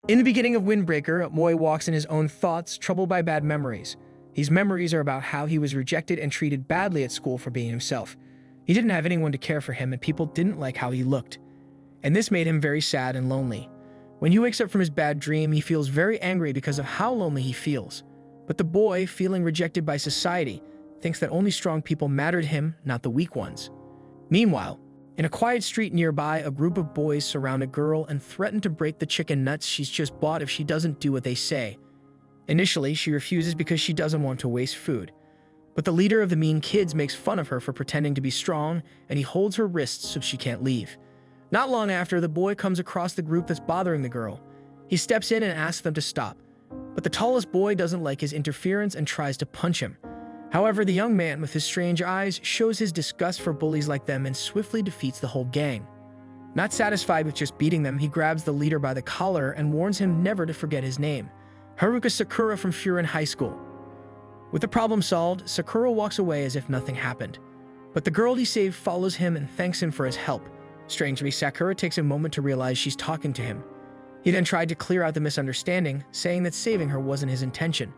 In the beginning of Windbreaker, Moy walks in his own thoughts, troubled by bad memories. These memories are about how he was rejected and treated badly at school for being himself. He didn't have anyone to care for him, and people didn't like how he looked. And this made him very sad and lonely. When he wakes up from his bad dream, he feels very angry because of how lonely he feels. But the boy, feeling rejected by society, thinks that only strong people matter to him, not the weak ones. Meanwhile, in a quiet street nearby, a group of boys surround a girl and threaten to break the chicken nuts she's just bought if she doesn't do what they say. Initially, she refuses because she doesn't want to waste food. But the leader of the mean kids makes fun of her for pretending to be strong, and he holds her wrists so she can't leave. Not long after, the boy comes across the group that's bothering the girl. He steps in and asks them to stop. But the tallest boy doesn't like his interference and tries to punch him. However, the young man with his strange eyes shows his disgust for bullies like them and swiftly defeats the whole gang. Not satisfied with just beating them, he grabs the leader by the collar and warns him never to forget his name, Haruka Sakura from Furin High School. With the problem solved, Sakura walks away as if nothing happened. But the girl he saved follows him and thanks him for his help. Strangely, Sakura takes a moment to realize she's talking to him. He then tried to clear out the misunderstanding, saying that saving her wasn't his intention.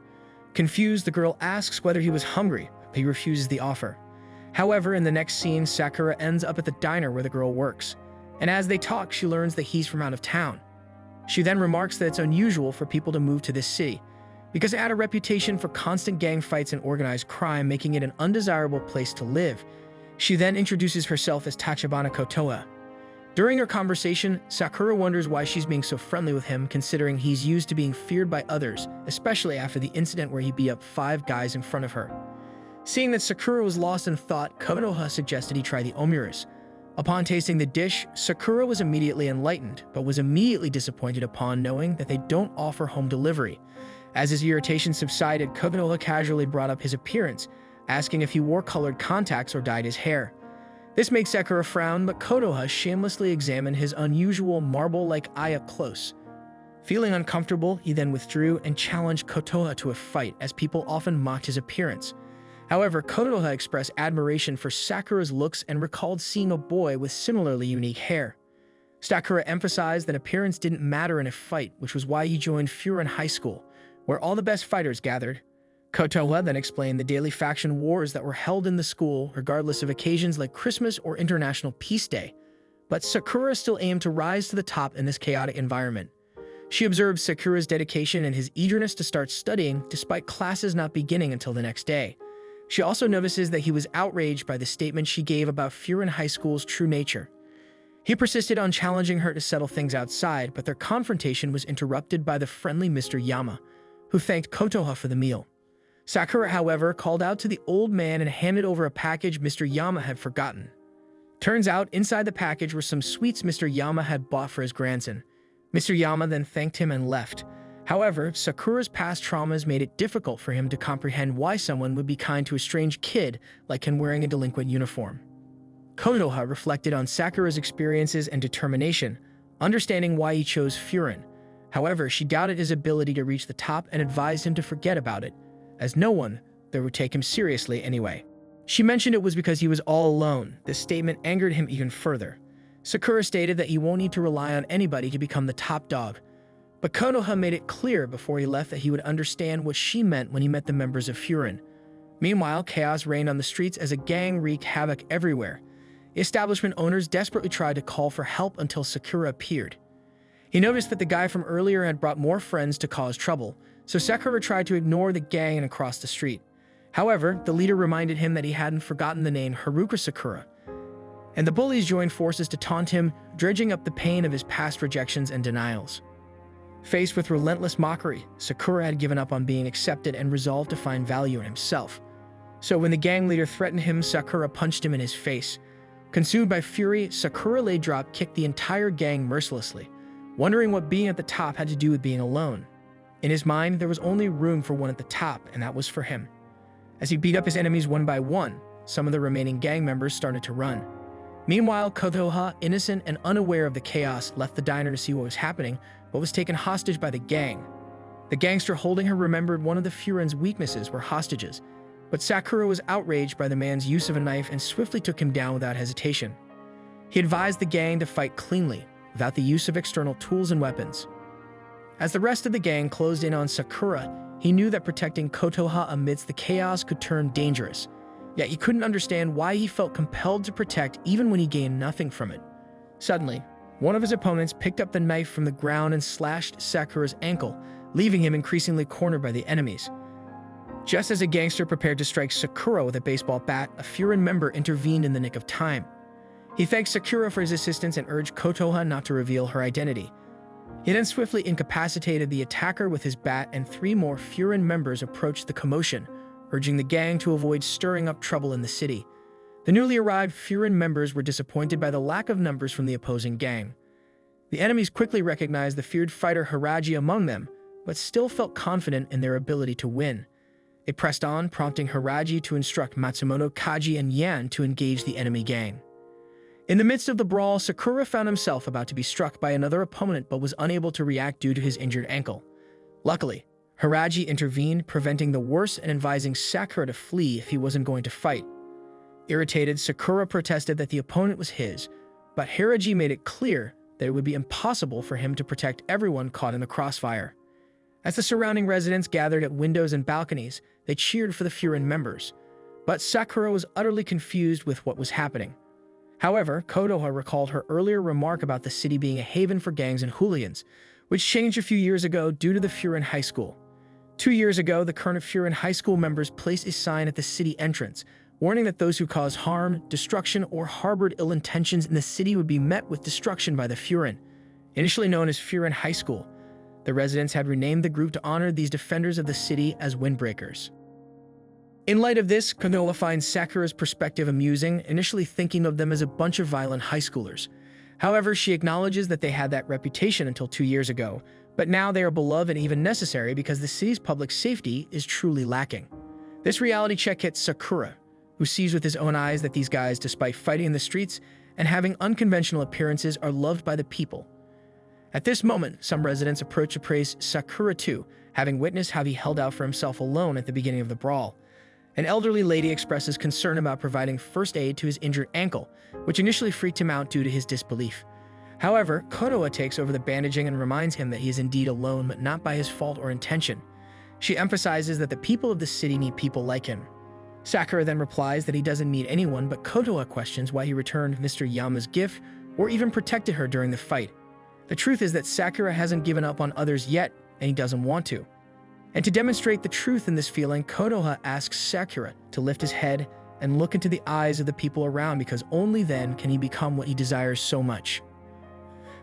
Confused, the girl asks whether he was hungry, but he refuses the offer. However, in the next scene, Sakura ends up at the diner where the girl works. And as they talk, she learns that he's from out of town. She then remarks that it's unusual for people to move to this city, because it had a reputation for constant gang fights and organized crime, making it an undesirable place to live. She then introduces herself as Tachibana Kotoa. During her conversation, Sakura wonders why she's being so friendly with him, considering he's used to being feared by others, especially after the incident where he beat up 5 guys in front of her. Seeing that Sakura was lost in thought, Konoha suggested he try the omuris. Upon tasting the dish, Sakura was immediately enlightened, but was immediately disappointed upon knowing that they don't offer home delivery. As his irritation subsided, Konoha casually brought up his appearance, asking if he wore colored contacts or dyed his hair. This makes Sakura frown, but Konoha shamelessly examined his unusual marble-like eye up close. Feeling uncomfortable, he then withdrew and challenged Konoha to a fight, as people often mocked his appearance. However, Konoha expressed admiration for Sakura's looks and recalled seeing a boy with similarly unique hair. Sakura emphasized that appearance didn't matter in a fight, which was why he joined Furin High School, where all the best fighters gathered. Konoha then explained the daily faction wars that were held in the school, regardless of occasions like Christmas or International Peace Day. But Sakura still aimed to rise to the top in this chaotic environment. She observed Sakura's dedication and his eagerness to start studying, despite classes not beginning until the next day. She also notices that he was outraged by the statement she gave about Furin High School's true nature. He persisted on challenging her to settle things outside, but their confrontation was interrupted by the friendly Mr. Yama, who thanked Konoha for the meal. Sakura, however, called out to the old man and handed over a package Mr. Yama had forgotten. Turns out, inside the package were some sweets Mr. Yama had bought for his grandson. Mr. Yama then thanked him and left. However, Sakura's past traumas made it difficult for him to comprehend why someone would be kind to a strange kid like him wearing a delinquent uniform. Konoha reflected on Sakura's experiences and determination, understanding why he chose Furin. However, she doubted his ability to reach the top and advised him to forget about it, as no one there would take him seriously anyway. She mentioned it was because he was all alone. This statement angered him even further. Sakura stated that he won't need to rely on anybody to become the top dog, but Konoha made it clear before he left that he would understand what she meant when he met the members of Furin. Meanwhile, chaos reigned on the streets as a gang wreaked havoc everywhere. The establishment owners desperately tried to call for help until Sakura appeared. He noticed that the guy from earlier had brought more friends to cause trouble, so Sakura tried to ignore the gang and cross the street. However, the leader reminded him that he hadn't forgotten the name Haruka Sakura, and the bullies joined forces to taunt him, dredging up the pain of his past rejections and denials. Faced with relentless mockery, Sakura had given up on being accepted and resolved to find value in himself. So when the gang leader threatened him, Sakura punched him in his face. Consumed by fury, Sakura lay drop-kicked the entire gang mercilessly, wondering what being at the top had to do with being alone. In his mind, there was only room for one at the top, and that was for him. As he beat up his enemies one by one, some of the remaining gang members started to run. Meanwhile, Konoha, innocent and unaware of the chaos, left the diner to see what was happening, but was taken hostage by the gang. The gangster holding her remembered one of the Furin's weaknesses were hostages, but Sakura was outraged by the man's use of a knife and swiftly took him down without hesitation. He advised the gang to fight cleanly, without the use of external tools and weapons. As the rest of the gang closed in on Sakura, he knew that protecting Kotoha amidst the chaos could turn dangerous. Yet he couldn't understand why he felt compelled to protect even when he gained nothing from it. Suddenly, one of his opponents picked up the knife from the ground and slashed Sakura's ankle, leaving him increasingly cornered by the enemies. Just as a gangster prepared to strike Sakura with a baseball bat, a Furin member intervened in the nick of time. He thanked Sakura for his assistance and urged Kotoha not to reveal her identity. He then swiftly incapacitated the attacker with his bat, and 3 more Furin members approached the commotion, urging the gang to avoid stirring up trouble in the city. The newly arrived Furin members were disappointed by the lack of numbers from the opposing gang. The enemies quickly recognized the feared fighter Haraji among them, but still felt confident in their ability to win. They pressed on, prompting Haraji to instruct Matsumoto, Kaji, and Yan to engage the enemy gang. In the midst of the brawl, Sakura found himself about to be struck by another opponent but was unable to react due to his injured ankle. Luckily, Haraji intervened, preventing the worst and advising Sakura to flee if he wasn't going to fight. Irritated, Sakura protested that the opponent was his, but Haraji made it clear that it would be impossible for him to protect everyone caught in the crossfire. As the surrounding residents gathered at windows and balconies, they cheered for the Furin members, but Sakura was utterly confused with what was happening. However, Kotoha recalled her earlier remark about the city being a haven for gangs and hooligans, which changed a few years ago due to the Furin High School. 2 years ago, the current Furin High School members placed a sign at the city entrance, warning that those who caused harm, destruction, or harbored ill intentions in the city would be met with destruction by the Furin. Initially known as Furin High School, the residents had renamed the group to honor these defenders of the city as windbreakers. In light of this, Konoha finds Sakura's perspective amusing, initially thinking of them as a bunch of violent high schoolers. However, she acknowledges that they had that reputation until 2 years ago, but now they are beloved and even necessary because the city's public safety is truly lacking. This reality check hits Sakura, who sees with his own eyes that these guys, despite fighting in the streets and having unconventional appearances, are loved by the people. At this moment, some residents approach to praise Sakura too, having witnessed how he held out for himself alone at the beginning of the brawl. An elderly lady expresses concern about providing first aid to his injured ankle, which initially freaked him out due to his disbelief. However, Kotoha takes over the bandaging and reminds him that he is indeed alone, but not by his fault or intention. She emphasizes that the people of the city need people like him. Sakura then replies that he doesn't need anyone, but Kotoha questions why he returned Mr. Yama's gift or even protected her during the fight. The truth is that Sakura hasn't given up on others yet, and he doesn't want to. And to demonstrate the truth in this feeling, Kotoha asks Sakura to lift his head and look into the eyes of the people around, because only then can he become what he desires so much.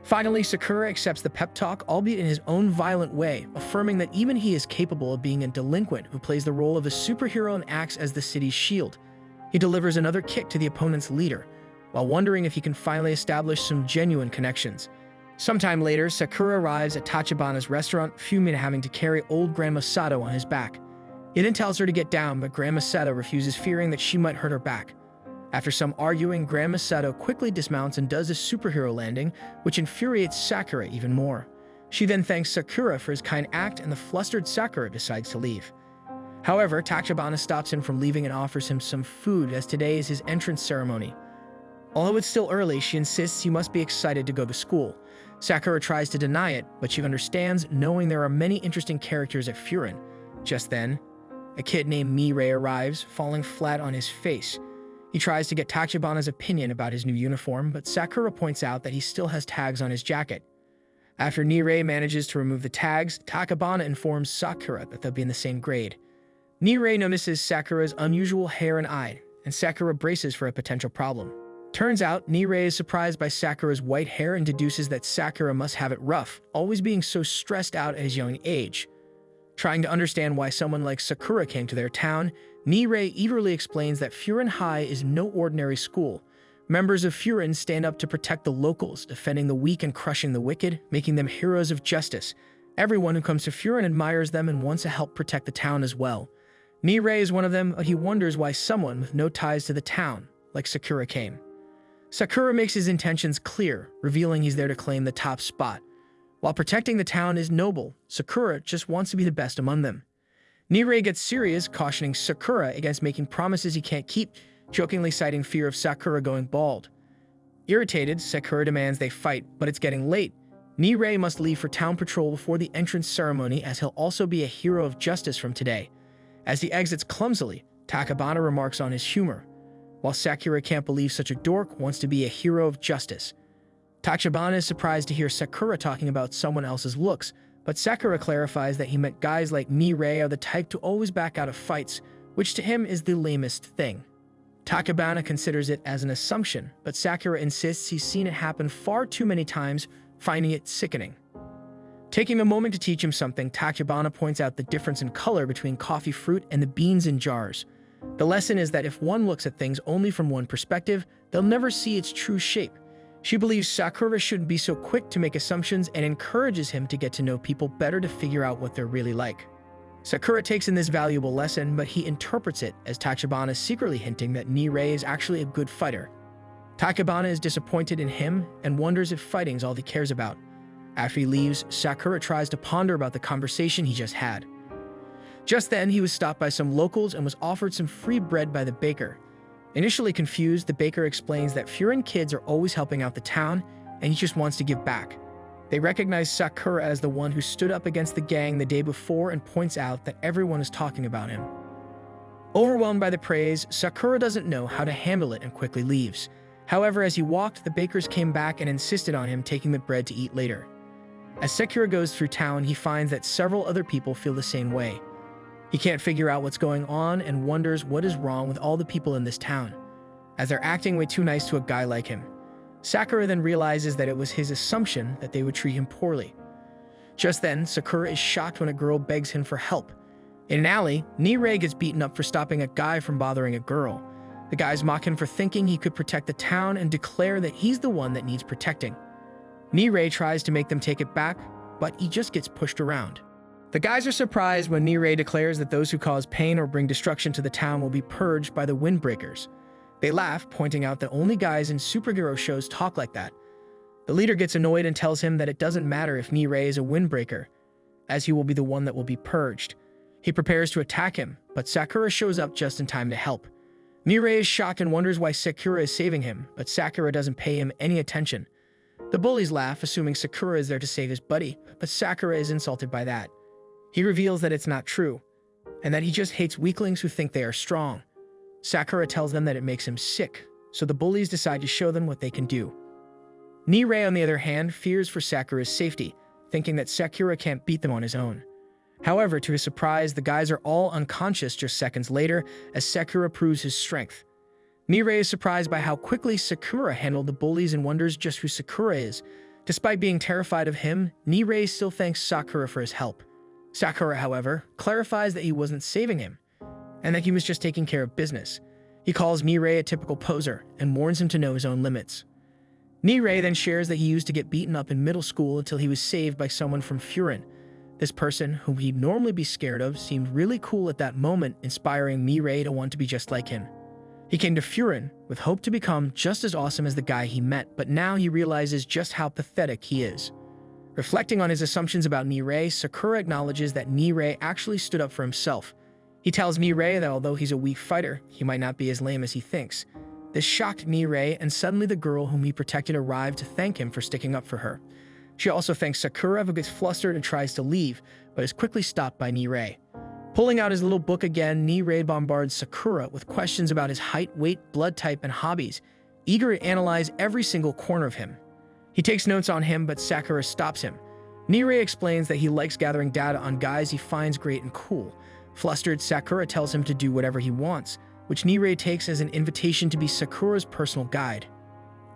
Finally, Sakura accepts the pep talk, albeit in his own violent way, affirming that even he is capable of being a delinquent who plays the role of a superhero and acts as the city's shield. He delivers another kick to the opponent's leader, while wondering if he can finally establish some genuine connections. Sometime later, Sakura arrives at Tachibana's restaurant, fuming at having to carry old Grandma Sato on his back. He then tells her to get down, but Grandma Sato refuses, fearing that she might hurt her back. After some arguing, Grandma Sato quickly dismounts and does a superhero landing, which infuriates Sakura even more. She then thanks Sakura for his kind act, and the flustered Sakura decides to leave. However, Tachibana stops him from leaving and offers him some food, as today is his entrance ceremony. Although it's still early, she insists he must be excited to go to school. Sakura tries to deny it, but she understands, knowing there are many interesting characters at Furin. Just then, a kid named Mirei arrives, falling flat on his face. He tries to get Tachibana's opinion about his new uniform, but Sakura points out that he still has tags on his jacket. After Mirei manages to remove the tags, Tachibana informs Sakura that they'll be in the same grade. Mirei notices Sakura's unusual hair and eye, and Sakura braces for a potential problem. Turns out, Mirei is surprised by Sakura's white hair and deduces that Sakura must have it rough, always being so stressed out at his young age. Trying to understand why someone like Sakura came to their town, Mirei eagerly explains that Furin High is no ordinary school. Members of Furin stand up to protect the locals, defending the weak and crushing the wicked, making them heroes of justice. Everyone who comes to Furin admires them and wants to help protect the town as well. Mirei is one of them, but he wonders why someone with no ties to the town, like Sakura, came. Sakura makes his intentions clear, revealing he's there to claim the top spot. While protecting the town is noble, Sakura just wants to be the best among them. Mirei gets serious, cautioning Sakura against making promises he can't keep, jokingly citing fear of Sakura going bald. Irritated, Sakura demands they fight, but it's getting late. Nirei must leave for town patrol before the entrance ceremony, as he'll also be a hero of justice from today. As he exits clumsily, Tachibana remarks on his humor. While Sakura can't believe such a dork wants to be a hero of justice. Tachibana is surprised to hear Sakura talking about someone else's looks, but Sakura clarifies that he meant guys like Nirei are the type to always back out of fights, which to him is the lamest thing. Tachibana considers it as an assumption, but Sakura insists he's seen it happen far too many times, finding it sickening. Taking a moment to teach him something, Tachibana points out the difference in color between coffee fruit and the beans in jars. The lesson is that if one looks at things only from one perspective, they'll never see its true shape. She believes Sakura shouldn't be so quick to make assumptions and encourages him to get to know people better to figure out what they're really like. Sakura takes in this valuable lesson, but he interprets it as Tachibana secretly hinting that Nirei is actually a good fighter. Tachibana is disappointed in him and wonders if fighting's all he cares about. After he leaves, Sakura tries to ponder about the conversation he just had. Just then, he was stopped by some locals and was offered some free bread by the baker. Initially confused, the baker explains that Furin kids are always helping out the town, and he just wants to give back. They recognize Sakura as the one who stood up against the gang the day before and points out that everyone is talking about him. Overwhelmed by the praise, Sakura doesn't know how to handle it and quickly leaves. However, as he walked, the bakers came back and insisted on him taking the bread to eat later. As Sakura goes through town, he finds that several other people feel the same way. He can't figure out what's going on and wonders what is wrong with all the people in this town, as they're acting way too nice to a guy like him. Sakura then realizes that it was his assumption that they would treat him poorly. Just then, Sakura is shocked when a girl begs him for help. In an alley, Nirei gets beaten up for stopping a guy from bothering a girl. The guys mock him for thinking he could protect the town and declare that he's the one that needs protecting. Nirei tries to make them take it back, but he just gets pushed around. The guys are surprised when Nirei declares that those who cause pain or bring destruction to the town will be purged by the Windbreakers. They laugh, pointing out that only guys in superhero shows talk like that. The leader gets annoyed and tells him that it doesn't matter if Nirei is a Windbreaker, as he will be the one that will be purged. He prepares to attack him, but Sakura shows up just in time to help. Nirei is shocked and wonders why Sakura is saving him, but Sakura doesn't pay him any attention. The bullies laugh, assuming Sakura is there to save his buddy, but Sakura is insulted by that. He reveals that it's not true, and that he just hates weaklings who think they are strong. Sakura tells them that it makes him sick, so the bullies decide to show them what they can do. Nirei, on the other hand, fears for Sakura's safety, thinking that Sakura can't beat them on his own. However, to his surprise, the guys are all unconscious just seconds later as Sakura proves his strength. Nirei is surprised by how quickly Sakura handled the bullies and wonders just who Sakura is. Despite being terrified of him, Nirei still thanks Sakura for his help. Sakura, however, clarifies that he wasn't saving him, and that he was just taking care of business. He calls Nirei a typical poser and warns him to know his own limits. Nirei then shares that he used to get beaten up in middle school until he was saved by someone from Furin. This person, whom he'd normally be scared of, seemed really cool at that moment, inspiring Nirei to want to be just like him. He came to Furin with hope to become just as awesome as the guy he met, but now he realizes just how pathetic he is. Reflecting on his assumptions about Nirei, Sakura acknowledges that Nirei actually stood up for himself. He tells Nirei that although he's a weak fighter, he might not be as lame as he thinks. This shocked Nirei, and suddenly the girl whom he protected arrived to thank him for sticking up for her. She also thanks Sakura, who gets flustered and tries to leave, but is quickly stopped by Nirei. Pulling out his little book again, Nirei bombards Sakura with questions about his height, weight, blood type, and hobbies, eager to analyze every single corner of him. He takes notes on him, but Sakura stops him. Nirei explains that he likes gathering data on guys he finds great and cool. Flustered, Sakura tells him to do whatever he wants, which Nirei takes as an invitation to be Sakura's personal guide.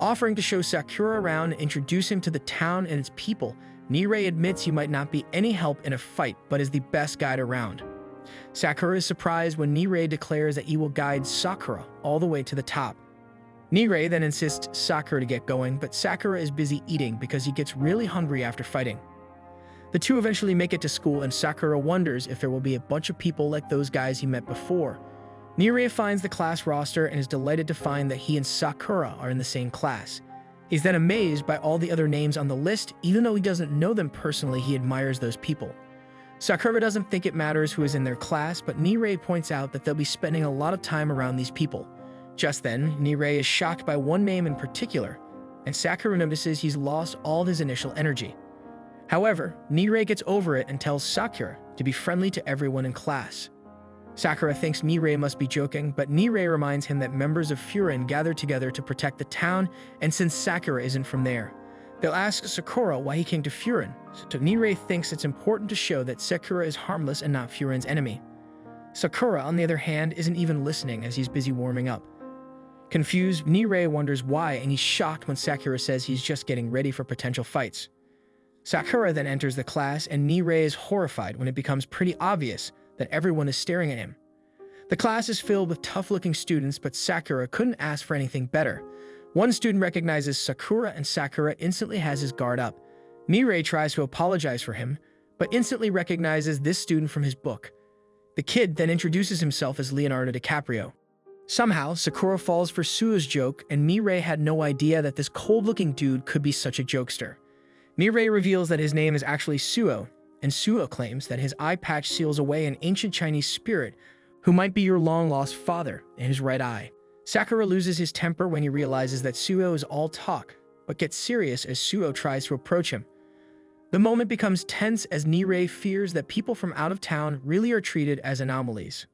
Offering to show Sakura around and introduce him to the town and its people, Nirei admits he might not be any help in a fight, but is the best guide around. Sakura is surprised when Nirei declares that he will guide Sakura all the way to the top. Nirei then insists Sakura to get going, but Sakura is busy eating because he gets really hungry after fighting. The two eventually make it to school, and Sakura wonders if there will be a bunch of people like those guys he met before. Nirei finds the class roster and is delighted to find that he and Sakura are in the same class. He's then amazed by all the other names on the list. Even though he doesn't know them personally, he admires those people. Sakura doesn't think it matters who is in their class, but Nirei points out that they'll be spending a lot of time around these people. Just then, Nirei is shocked by one name in particular, and Sakura notices he's lost all his initial energy. However, Nirei gets over it and tells Sakura to be friendly to everyone in class. Sakura thinks Nirei must be joking, but Nirei reminds him that members of Furin gathered together to protect the town, and since Sakura isn't from there, they'll ask Sakura why he came to Furin, so Nirei thinks it's important to show that Sakura is harmless and not Furin's enemy. Sakura, on the other hand, isn't even listening as he's busy warming up. Confused, Nirei wonders why, and he's shocked when Sakura says he's just getting ready for potential fights. Sakura then enters the class, and Nirei is horrified when it becomes pretty obvious that everyone is staring at him. The class is filled with tough-looking students, but Sakura couldn't ask for anything better. One student recognizes Sakura, and Sakura instantly has his guard up. Nirei tries to apologize for him, but instantly recognizes this student from his book. The kid then introduces himself as Leonardo DiCaprio. Somehow, Sakura falls for Suo's joke, and Nirei had no idea that this cold-looking dude could be such a jokester. Nirei reveals that his name is actually Suo, and Suo claims that his eye patch seals away an ancient Chinese spirit who might be your long-lost father in his right eye. Sakura loses his temper when he realizes that Suo is all talk, but gets serious as Suo tries to approach him. The moment becomes tense as Nirei fears that people from out of town really are treated as anomalies.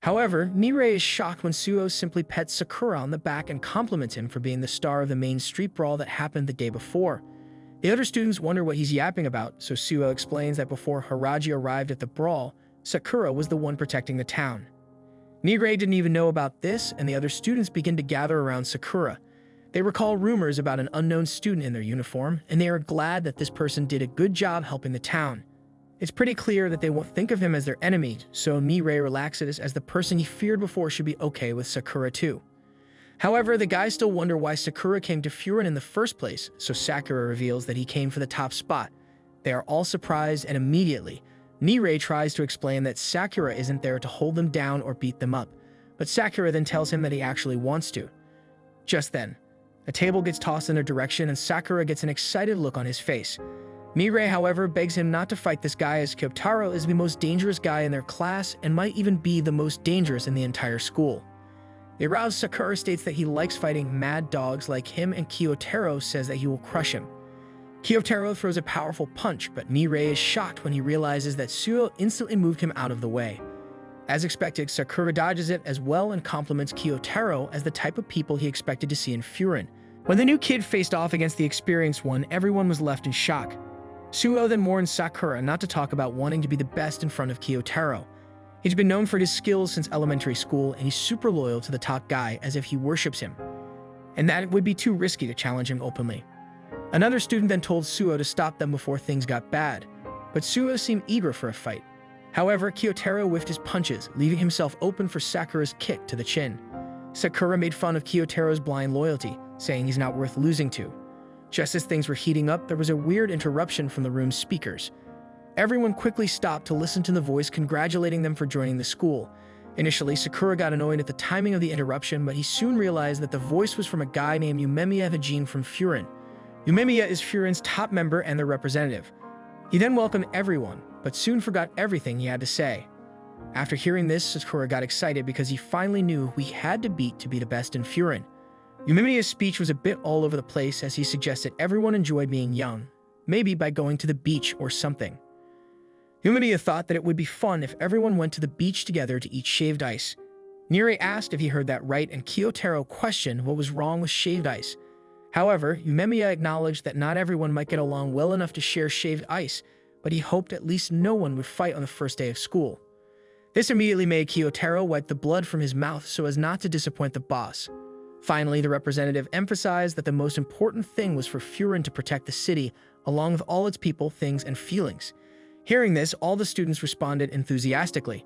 However, Nirei is shocked when Suo simply pets Sakura on the back and compliments him for being the star of the main street brawl that happened the day before. The other students wonder what he's yapping about, so Suo explains that before Haraji arrived at the brawl, Sakura was the one protecting the town. Nirei didn't even know about this, and the other students begin to gather around Sakura. They recall rumors about an unknown student in their uniform, and they are glad that this person did a good job helping the town. It's pretty clear that they won't think of him as their enemy, so Nirei relaxes as the person he feared before should be okay with Sakura too. However, the guys still wonder why Sakura came to Furin in the first place, so Sakura reveals that he came for the top spot. They are all surprised, and immediately, Nirei tries to explain that Sakura isn't there to hold them down or beat them up, but Sakura then tells him that he actually wants to. Just then, a table gets tossed in their direction, and Sakura gets an excited look on his face. Nirei, however, begs him not to fight this guy as Kyotaro is the most dangerous guy in their class and might even be the most dangerous in the entire school. The aroused Sakura states that he likes fighting mad dogs like him, and Kyotaro says that he will crush him. Kyotaro throws a powerful punch, but Nirei is shocked when he realizes that Suo instantly moved him out of the way. As expected, Sakura dodges it as well and compliments Kyotaro as the type of people he expected to see in Furin. When the new kid faced off against the experienced one, everyone was left in shock. Suo then warns Sakura not to talk about wanting to be the best in front of Kyotaro. He's been known for his skills since elementary school, and he's super loyal to the top guy as if he worships him, and that it would be too risky to challenge him openly. Another student then told Suo to stop them before things got bad, but Suo seemed eager for a fight. However, Kyotaro whiffed his punches, leaving himself open for Sakura's kick to the chin. Sakura made fun of Kyotaro's blind loyalty, saying he's not worth losing to. Just as things were heating up, there was a weird interruption from the room's speakers. Everyone quickly stopped to listen to the voice congratulating them for joining the school. Initially, Sakura got annoyed at the timing of the interruption, but he soon realized that the voice was from a guy named Umemiya Hajin from Furin. Umemiya is Furin's top member and their representative. He then welcomed everyone, but soon forgot everything he had to say. After hearing this, Sakura got excited because he finally knew who he had to beat to be the best in Furin. Umemiya's speech was a bit all over the place as he suggested everyone enjoy being young, maybe by going to the beach or something. Umemiya thought that it would be fun if everyone went to the beach together to eat shaved ice. Nirei asked if he heard that right, and Kyotaro questioned what was wrong with shaved ice. However, Umemiya acknowledged that not everyone might get along well enough to share shaved ice, but he hoped at least no one would fight on the first day of school. This immediately made Kyotaro wipe the blood from his mouth so as not to disappoint the boss. Finally, the representative emphasized that the most important thing was for Furin to protect the city, along with all its people, things, and feelings. Hearing this, all the students responded enthusiastically.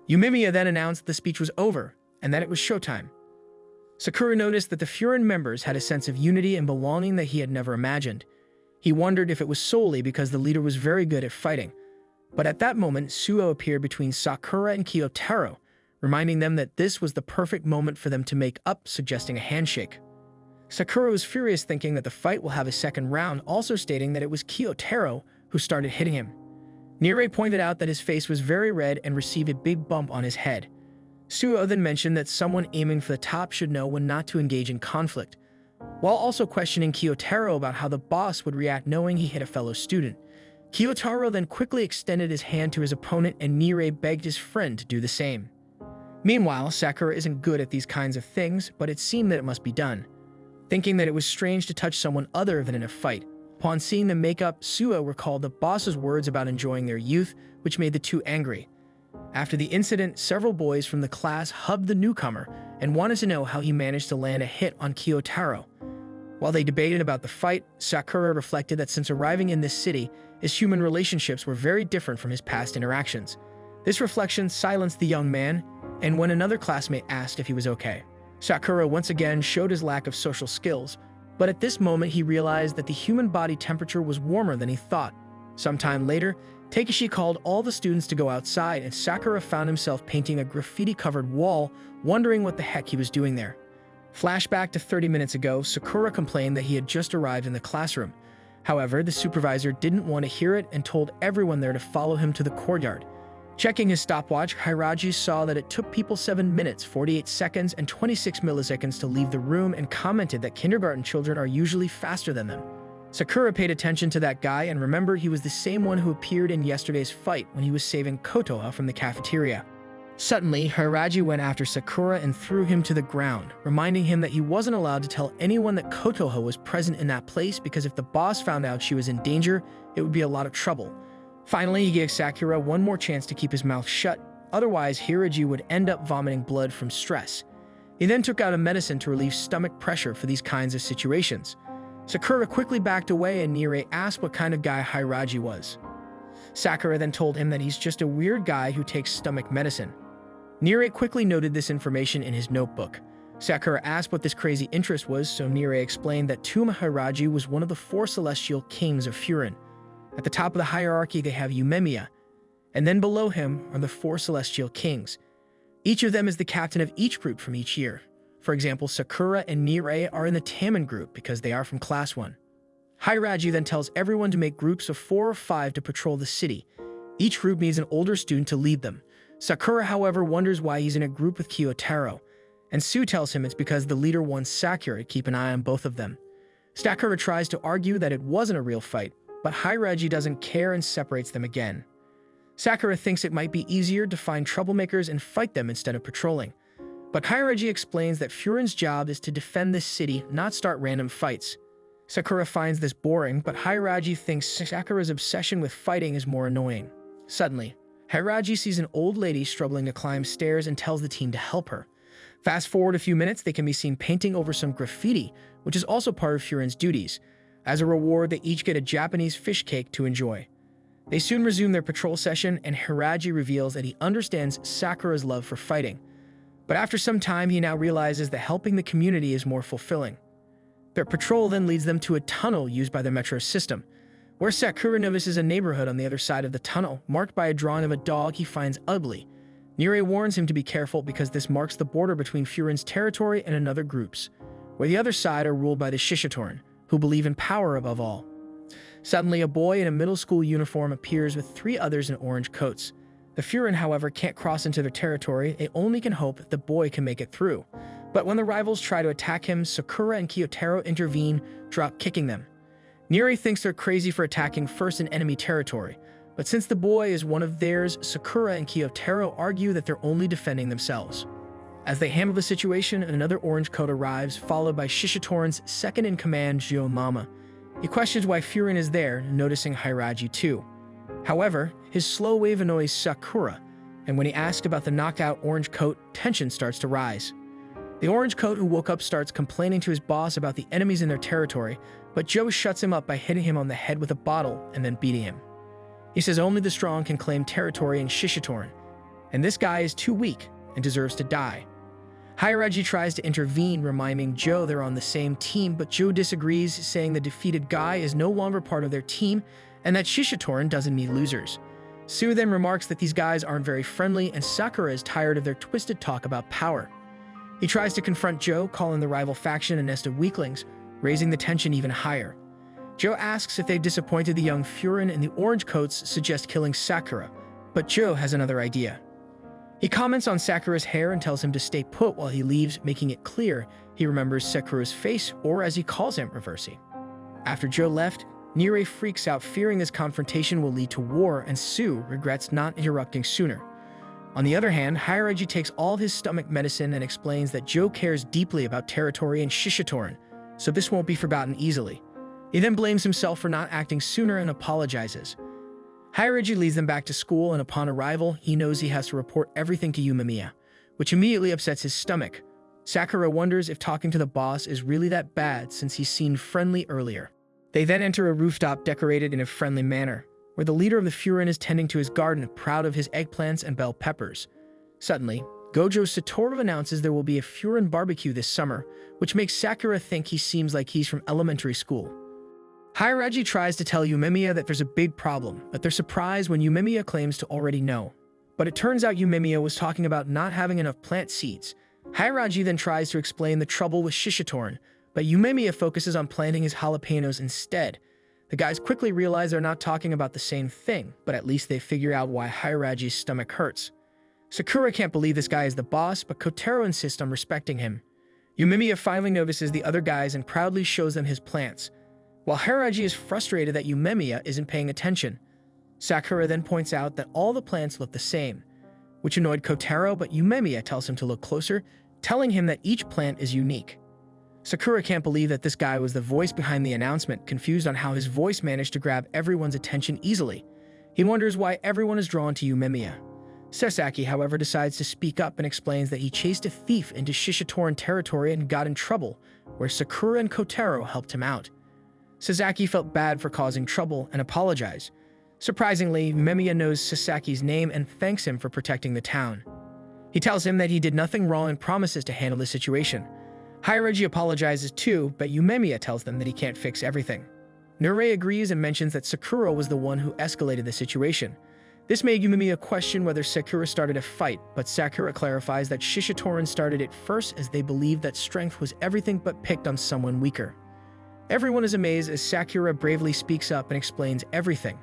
Umemiya then announced the speech was over, and that it was showtime. Sakura noticed that the Furin members had a sense of unity and belonging that he had never imagined. He wondered if it was solely because the leader was very good at fighting. But at that moment, Suo appeared between Sakura and Kyotaro, reminding them that this was the perfect moment for them to make up, suggesting a handshake. Sakura was furious, thinking that the fight will have a second round, also stating that it was Kyotaro who started hitting him. Nirei pointed out that his face was very red and received a big bump on his head. Suo then mentioned that someone aiming for the top should know when not to engage in conflict, while also questioning Kyotaro about how the boss would react knowing he hit a fellow student. Kiyotaro then quickly extended his hand to his opponent and Nire begged his friend to do the same. Meanwhile, Sakura isn't good at these kinds of things, but it seemed that it must be done. Thinking that it was strange to touch someone other than in a fight, upon seeing them make up, Suo recalled the boss's words about enjoying their youth, which made the two angry. After the incident, several boys from the class hugged the newcomer and wanted to know how he managed to land a hit on Kiyotaro. While they debated about the fight, Sakura reflected that since arriving in this city, his human relationships were very different from his past interactions. This reflection silenced the young man, and when another classmate asked if he was okay, Sakura once again showed his lack of social skills, but at this moment he realized that the human body temperature was warmer than he thought. Sometime later, Takeshi called all the students to go outside, and Sakura found himself painting a graffiti-covered wall, wondering what the heck he was doing there. Flashback to 30 minutes ago, Sakura complained that he had just arrived in the classroom. However, the supervisor didn't want to hear it and told everyone there to follow him to the courtyard. Checking his stopwatch, Hiraji saw that it took people 7 minutes, 48 seconds, and 26 milliseconds to leave the room and commented that kindergarten children are usually faster than them. Sakura paid attention to that guy and remembered he was the same one who appeared in yesterday's fight when he was saving Kotoha from the cafeteria. Suddenly, Hiraji went after Sakura and threw him to the ground, reminding him that he wasn't allowed to tell anyone that Kotoha was present in that place because if the boss found out she was in danger, it would be a lot of trouble. Finally, he gave Sakura one more chance to keep his mouth shut, otherwise Hiraji would end up vomiting blood from stress. He then took out a medicine to relieve stomach pressure for these kinds of situations. Sakura quickly backed away and Nire asked what kind of guy Hiraji was. Sakura then told him that he's just a weird guy who takes stomach medicine. Nire quickly noted this information in his notebook. Sakura asked what this crazy interest was, so Nire explained that Tuma Hiraji was one of the 4 celestial kings of Furin. At the top of the hierarchy, they have Umemiya, and then below him are the 4 celestial kings. Each of them is the captain of each group from each year. For example, Sakura and Nire are in the Taman group because they are from Class 1. Hiraji then tells everyone to make groups of 4 or 5 to patrol the city. Each group needs an older student to lead them. Sakura, however, wonders why he's in a group with Kiyotaro, and Sue tells him it's because the leader wants Sakura to keep an eye on both of them. Sakura tries to argue that it wasn't a real fight, but Hiraji doesn't care and separates them again. Sakura thinks it might be easier to find troublemakers and fight them instead of patrolling. But Hiraji explains that Furin's job is to defend this city, not start random fights. Sakura finds this boring, but Hiraji thinks Sakura's obsession with fighting is more annoying. Suddenly, Hiraji sees an old lady struggling to climb stairs and tells the team to help her. Fast forward a few minutes, they can be seen painting over some graffiti, which is also part of Furin's duties. As a reward, they each get a Japanese fish cake to enjoy. They soon resume their patrol session, and Hiraji reveals that he understands Sakura's love for fighting. But after some time, he now realizes that helping the community is more fulfilling. Their patrol then leads them to a tunnel used by the metro system, where Sakura notices a neighborhood on the other side of the tunnel, marked by a drawing of a dog he finds ugly. Nire warns him to be careful because this marks the border between Furin's territory and another group's, where the other side are ruled by the Shishitoran, who believe in power above all. Suddenly, a boy in a middle school uniform appears with 3 others in orange coats. The Furin, however, can't cross into their territory. They only can hope the boy can make it through. But when the rivals try to attack him, Sakura and Kiyotaro intervene, drop kicking them. Nire thinks they're crazy for attacking first in enemy territory, but since the boy is one of theirs, Sakura and Kiyotaro argue that they're only defending themselves. As they handle the situation, another orange coat arrives, followed by Shishitoran's second-in-command, Jio Mama. He questions why Furin is there, noticing Hiraji too. However, his slow wave annoys Sakura, and when he asks about the knockout orange coat, tension starts to rise. The orange coat who woke up starts complaining to his boss about the enemies in their territory, but Joe shuts him up by hitting him on the head with a bottle and then beating him. He says only the strong can claim territory in Shishitoran, and this guy is too weak and deserves to die. Hiraji tries to intervene, reminding Joe they're on the same team, but Joe disagrees, saying the defeated guy is no longer part of their team and that Shishitoran doesn't need losers. Sue then remarks that these guys aren't very friendly and Sakura is tired of their twisted talk about power. He tries to confront Joe, calling the rival faction a nest of weaklings, raising the tension even higher. Joe asks if they've disappointed the young Furin, and the orange coats suggest killing Sakura, but Joe has another idea. He comments on Sakura's hair and tells him to stay put while he leaves, making it clear he remembers Sakura's face, or as he calls him, Reversi. After Joe left, Nire freaks out, fearing this confrontation will lead to war, and Sue regrets not interrupting sooner. On the other hand, Hiraji takes all his stomach medicine and explains that Joe cares deeply about territory and Shishitoran, so this won't be forgotten easily. He then blames himself for not acting sooner and apologizes. Hiraji leads them back to school, and upon arrival, he knows he has to report everything to Yumemiya, which immediately upsets his stomach. Sakura wonders if talking to the boss is really that bad since he's seemed friendly earlier. They then enter a rooftop decorated in a friendly manner, where the leader of the Furin is tending to his garden, proud of his eggplants and bell peppers. Suddenly, Gojo Satoru announces there will be a Furin barbecue this summer, which makes Sakura think he seems like he's from elementary school. Hiraji tries to tell Yumemiya that there's a big problem, but they're surprised when Yumemiya claims to already know. But it turns out Yumemiya was talking about not having enough plant seeds. Hiraji then tries to explain the trouble with Shishitoran, but Yumemiya focuses on planting his jalapenos instead. The guys quickly realize they're not talking about the same thing, but at least they figure out why Hiraji's stomach hurts. Sakura can't believe this guy is the boss, but Kotaro insists on respecting him. Yumemiya finally notices the other guys and proudly shows them his plants, while Hiraji is frustrated that Yumemiya isn't paying attention. Sakura then points out that all the plants look the same, which annoyed Kotaro, but Yumemiya tells him to look closer, telling him that each plant is unique. Sakura can't believe that this guy was the voice behind the announcement, confused on how his voice managed to grab everyone's attention easily. He wonders why everyone is drawn to Yumemiya. Sasaki, however, decides to speak up and explains that he chased a thief into Shishitoran territory and got in trouble, where Sakura and Kotaro helped him out. Sasaki felt bad for causing trouble and apologized. Surprisingly, Yumemiya knows Sasaki's name and thanks him for protecting the town. He tells him that he did nothing wrong and promises to handle the situation. Hiraji apologizes too, but Yumemiya tells them that he can't fix everything. Nure agrees and mentions that Sakura was the one who escalated the situation. This made Yumemiya question whether Sakura started a fight, but Sakura clarifies that Shishitoran started it first, as they believed that strength was everything but picked on someone weaker. Everyone is amazed as Sakura bravely speaks up and explains everything.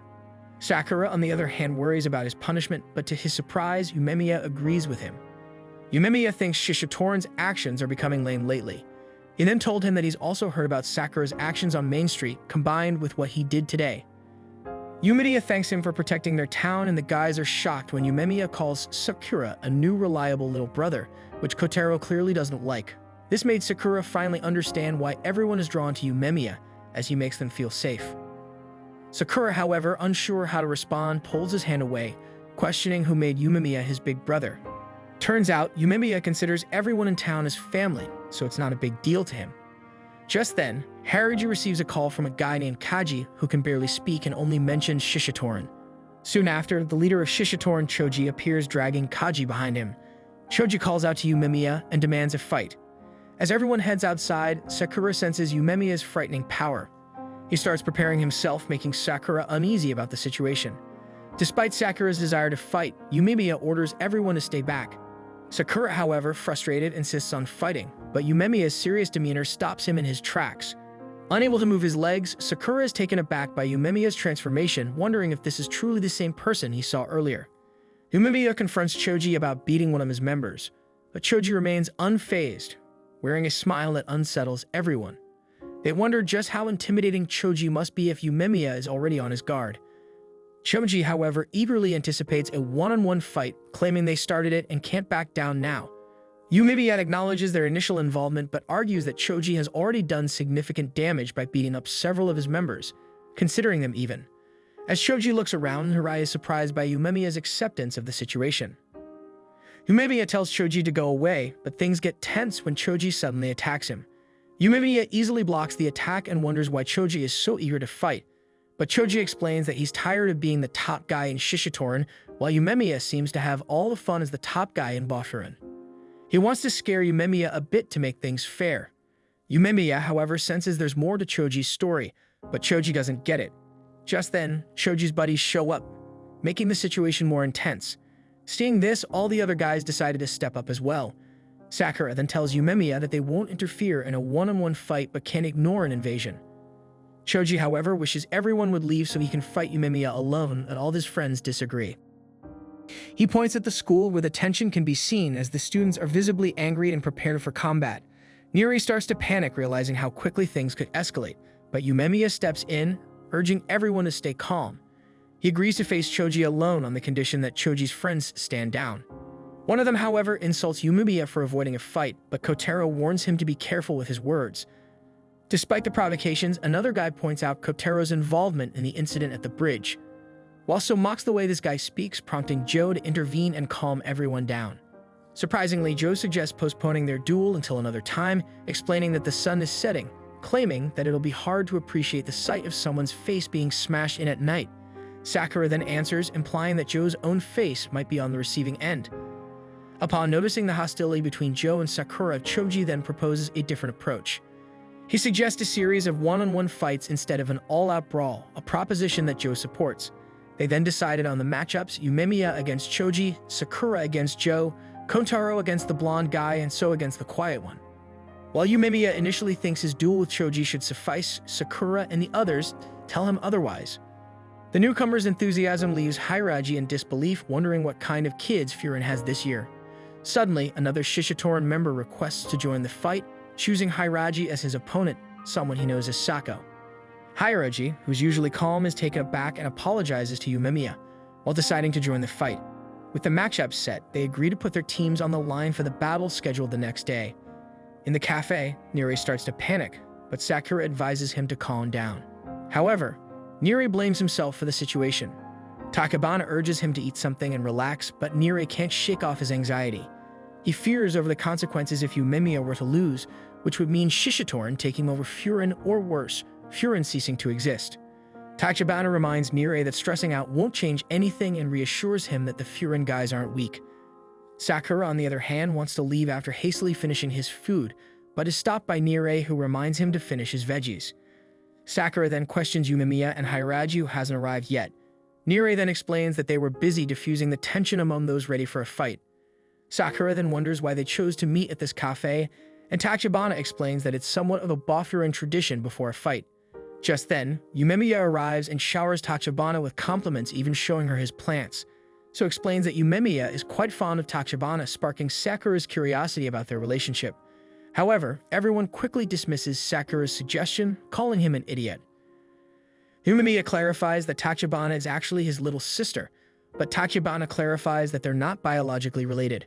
Sakura, on the other hand, worries about his punishment, but to his surprise, Yumemiya agrees with him. Yumemiya thinks Shishitoran's actions are becoming lame lately. He then told him that he's also heard about Sakura's actions on Main Street, combined with what he did today. Yumemiya thanks him for protecting their town, and the guys are shocked when Yumemiya calls Sakura a new reliable little brother, which Kotaro clearly doesn't like. This made Sakura finally understand why everyone is drawn to Yumemiya, as he makes them feel safe. Sakura, however, unsure how to respond, pulls his hand away, questioning who made Yumemiya his big brother. Turns out, Yumemiya considers everyone in town as family, so it's not a big deal to him. Just then, Hiraji receives a call from a guy named Kaji who can barely speak and only mentions Shishitoran. Soon after, the leader of Shishitoran, Choji, appears dragging Kaji behind him. Choji calls out to Yumemiya and demands a fight. As everyone heads outside, Sakura senses Yumemiya's frightening power. He starts preparing himself, making Sakura uneasy about the situation. Despite Sakura's desire to fight, Yumemiya orders everyone to stay back. Sakura, however, frustrated, insists on fighting, but Yumemiya's serious demeanor stops him in his tracks. Unable to move his legs, Sakura is taken aback by Yumemiya's transformation, wondering if this is truly the same person he saw earlier. Yumemiya confronts Choji about beating one of his members, but Choji remains unfazed, wearing a smile that unsettles everyone. They wonder just how intimidating Choji must be if Yumemiya is already on his guard. Choji, however, eagerly anticipates a one-on-one fight, claiming they started it and can't back down now. Yumemiya acknowledges their initial involvement but argues that Choji has already done significant damage by beating up several of his members, considering them even. As Choji looks around, Hirai is surprised by Yumemiya's acceptance of the situation. Yumemiya tells Choji to go away, but things get tense when Choji suddenly attacks him. Yumemiya easily blocks the attack and wonders why Choji is so eager to fight, but Choji explains that he's tired of being the top guy in Shishitoran, while Yumemiya seems to have all the fun as the top guy in Bofurin. He wants to scare Yumemiya a bit to make things fair. Yumemiya, however, senses there's more to Choji's story, but Choji doesn't get it. Just then, Choji's buddies show up, making the situation more intense. Seeing this, all the other guys decided to step up as well. Sakura then tells Yumemiya that they won't interfere in a one-on-one fight but can ignore an invasion. Choji, however, wishes everyone would leave so he can fight Yumemiya alone, and all his friends disagree. He points at the school where the tension can be seen as the students are visibly angry and prepared for combat. Niri starts to panic, realizing how quickly things could escalate, but Yumemiya steps in, urging everyone to stay calm. He agrees to face Choji alone on the condition that Choji's friends stand down. One of them, however, insults Yumemiya for avoiding a fight, but Kotaro warns him to be careful with his words. Despite the provocations, another guy points out Kotaro's involvement in the incident at the bridge. Walso mocks the way this guy speaks, prompting Joe to intervene and calm everyone down. Surprisingly, Joe suggests postponing their duel until another time, explaining that the sun is setting, claiming that it'll be hard to appreciate the sight of someone's face being smashed in at night. Sakura then answers, implying that Joe's own face might be on the receiving end. Upon noticing the hostility between Joe and Sakura, Choji then proposes a different approach. He suggests a series of one-on-one fights instead of an all-out brawl, a proposition that Joe supports. They then decided on the matchups: Yumemiya against Choji, Sakura against Joe, Kotaro against the blonde guy, and So against the quiet one. While Yumemiya initially thinks his duel with Choji should suffice, Sakura and the others tell him otherwise. The newcomer's enthusiasm leaves Hiraji in disbelief, wondering what kind of kids Furin has this year. Suddenly, another Shishitoran member requests to join the fight, choosing Hiraji as his opponent, someone he knows as Sako. Hiraji, who's usually calm, is taken aback and apologizes to Yumemiya, while deciding to join the fight. With the matchup set, they agree to put their teams on the line for the battle scheduled the next day. In the cafe, Niri starts to panic, but Sakura advises him to calm down. However, Niri blames himself for the situation. Takebana urges him to eat something and relax, but Niri can't shake off his anxiety. He fears over the consequences if Yumemiya were to lose, which would mean Shishitoran taking over Furin, or worse, Furin ceasing to exist. Tachibana reminds Niri that stressing out won't change anything and reassures him that the Furin guys aren't weak. Sakura, on the other hand, wants to leave after hastily finishing his food, but is stopped by Niri, who reminds him to finish his veggies. Sakura then questions Yumemiya and Hiraji, who hasn't arrived yet. Niri then explains that they were busy diffusing the tension among those ready for a fight. Sakura then wonders why they chose to meet at this cafe, and Tachibana explains that it's somewhat of a Bofurin tradition before a fight. Just then, Yumemiya arrives and showers Tachibana with compliments, even showing her his plants. So explains that Yumemiya is quite fond of Tachibana, sparking Sakura's curiosity about their relationship. However, everyone quickly dismisses Sakura's suggestion, calling him an idiot. Yumemiya clarifies that Tachibana is actually his little sister, but Tachibana clarifies that they're not biologically related.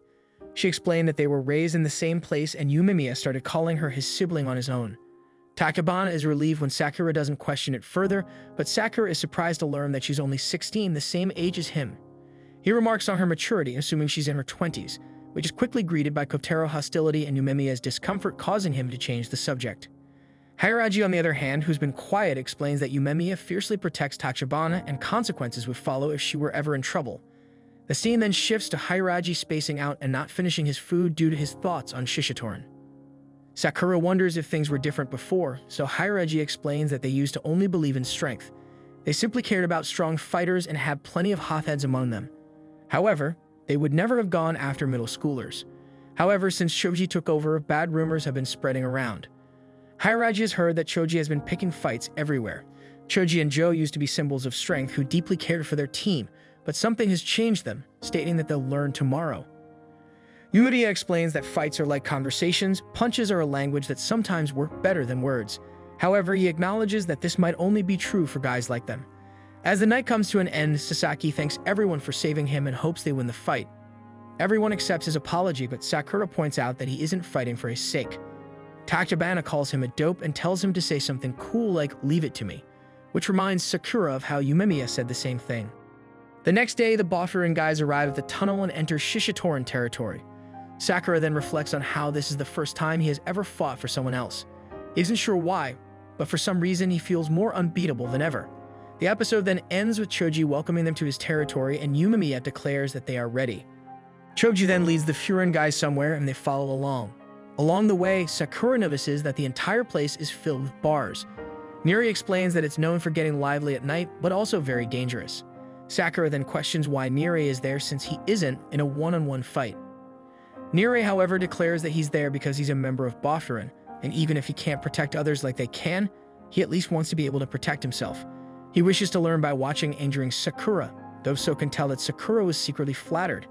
She explained that they were raised in the same place, and Yumemiya started calling her his sibling on his own. Takebana is relieved when Sakura doesn't question it further, but Sakura is surprised to learn that she's only 16, the same age as him. He remarks on her maturity, assuming she's in her 20s, which is quickly greeted by Kotaro's hostility and Yumemiya's discomfort, causing him to change the subject. Hiraji, on the other hand, who's been quiet, explains that Yumemiya fiercely protects Tachibana and consequences would follow if she were ever in trouble. The scene then shifts to Hiraji spacing out and not finishing his food due to his thoughts on Shishitoran. Sakura wonders if things were different before, so Hiraji explains that they used to only believe in strength. They simply cared about strong fighters and had plenty of hotheads among them. However, they would never have gone after middle schoolers. However, since Choji took over, bad rumors have been spreading around. Hiraji has heard that Choji has been picking fights everywhere. Choji and Joe used to be symbols of strength who deeply cared for their team, but something has changed them, stating that they'll learn tomorrow. Yumemiya explains that fights are like conversations, punches are a language that sometimes work better than words. However, he acknowledges that this might only be true for guys like them. As the night comes to an end, Sasaki thanks everyone for saving him and hopes they win the fight. Everyone accepts his apology, but Sakura points out that he isn't fighting for his sake. Tachibana calls him a dope and tells him to say something cool like "leave it to me," which reminds Sakura of how Yumemiya said the same thing. The next day, the Bofurin guys arrive at the tunnel and enter Shishitoran territory. Sakura then reflects on how this is the first time he has ever fought for someone else. He isn't sure why, but for some reason he feels more unbeatable than ever. The episode then ends with Choji welcoming them to his territory, and Yumemiya declares that they are ready. Choji then leads the Furin guys somewhere and they follow along. Along the way, Sakura notices that the entire place is filled with bars. Niri explains that it's known for getting lively at night, but also very dangerous. Sakura then questions why Niri is there since he isn't in a one-on-one fight. Niri, however, declares that he's there because he's a member of Bofurin, and even if he can't protect others like they can, he at least wants to be able to protect himself. He wishes to learn by watching and injuring Sakura, though So can tell that Sakura was secretly flattered.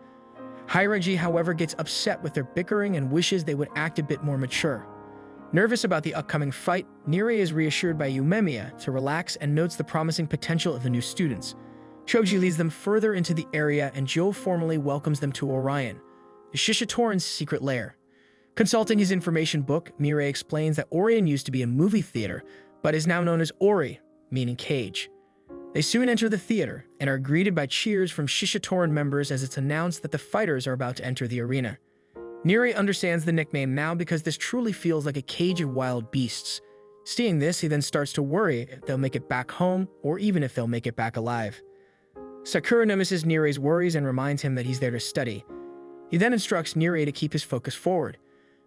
Hiraji, however, gets upset with their bickering and wishes they would act a bit more mature. Nervous about the upcoming fight, Nire is reassured by Yumemiya to relax and notes the promising potential of the new students. Choji leads them further into the area and Joe formally welcomes them to Orion, the Shishitoran's secret lair. Consulting his information book, Nire explains that Orion used to be a movie theater, but is now known as Ori, meaning cage. They soon enter the theater and are greeted by cheers from Shishitoran members as it's announced that the fighters are about to enter the arena. Nire understands the nickname now because this truly feels like a cage of wild beasts. Seeing this, he then starts to worry if they'll make it back home or even if they'll make it back alive. Sakura notices Nire's worries and reminds him that he's there to study. He then instructs Nire to keep his focus forward.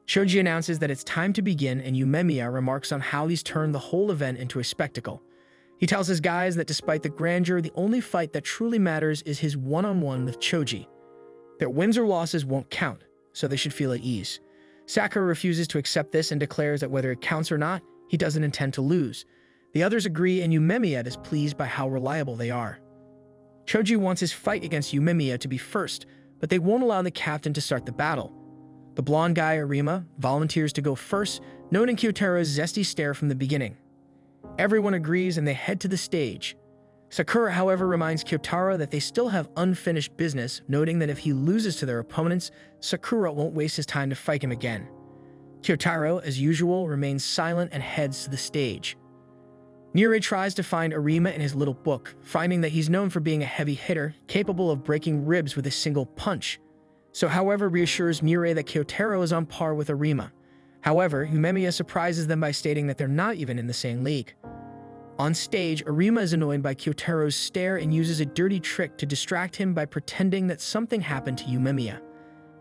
Choji announces that it's time to begin and Yumemiya remarks on how he's turned the whole event into a spectacle. He tells his guys that despite the grandeur, the only fight that truly matters is his one-on-one with Choji. Their wins or losses won't count, so they should feel at ease. Sakura refuses to accept this and declares that whether it counts or not, he doesn't intend to lose. The others agree and Yumemiya is pleased by how reliable they are. Choji wants his fight against Yumemiya to be first, but they won't allow the captain to start the battle. The blonde guy, Arima, volunteers to go first, noting Kyotaro's zesty stare from the beginning. Everyone agrees and they head to the stage. Sakura, however, reminds Kyotaro that they still have unfinished business, noting that if he loses to their opponents, Sakura won't waste his time to fight him again. Kyotaro, as usual, remains silent and heads to the stage. Nire tries to find Arima in his little book, finding that he's known for being a heavy hitter, capable of breaking ribs with a single punch. So, however, reassures Nire that Kyotaro is on par with Arima. However, Yumemiya surprises them by stating that they're not even in the same league. On stage, Arima is annoyed by Kyotaro's stare and uses a dirty trick to distract him by pretending that something happened to Yumemiya.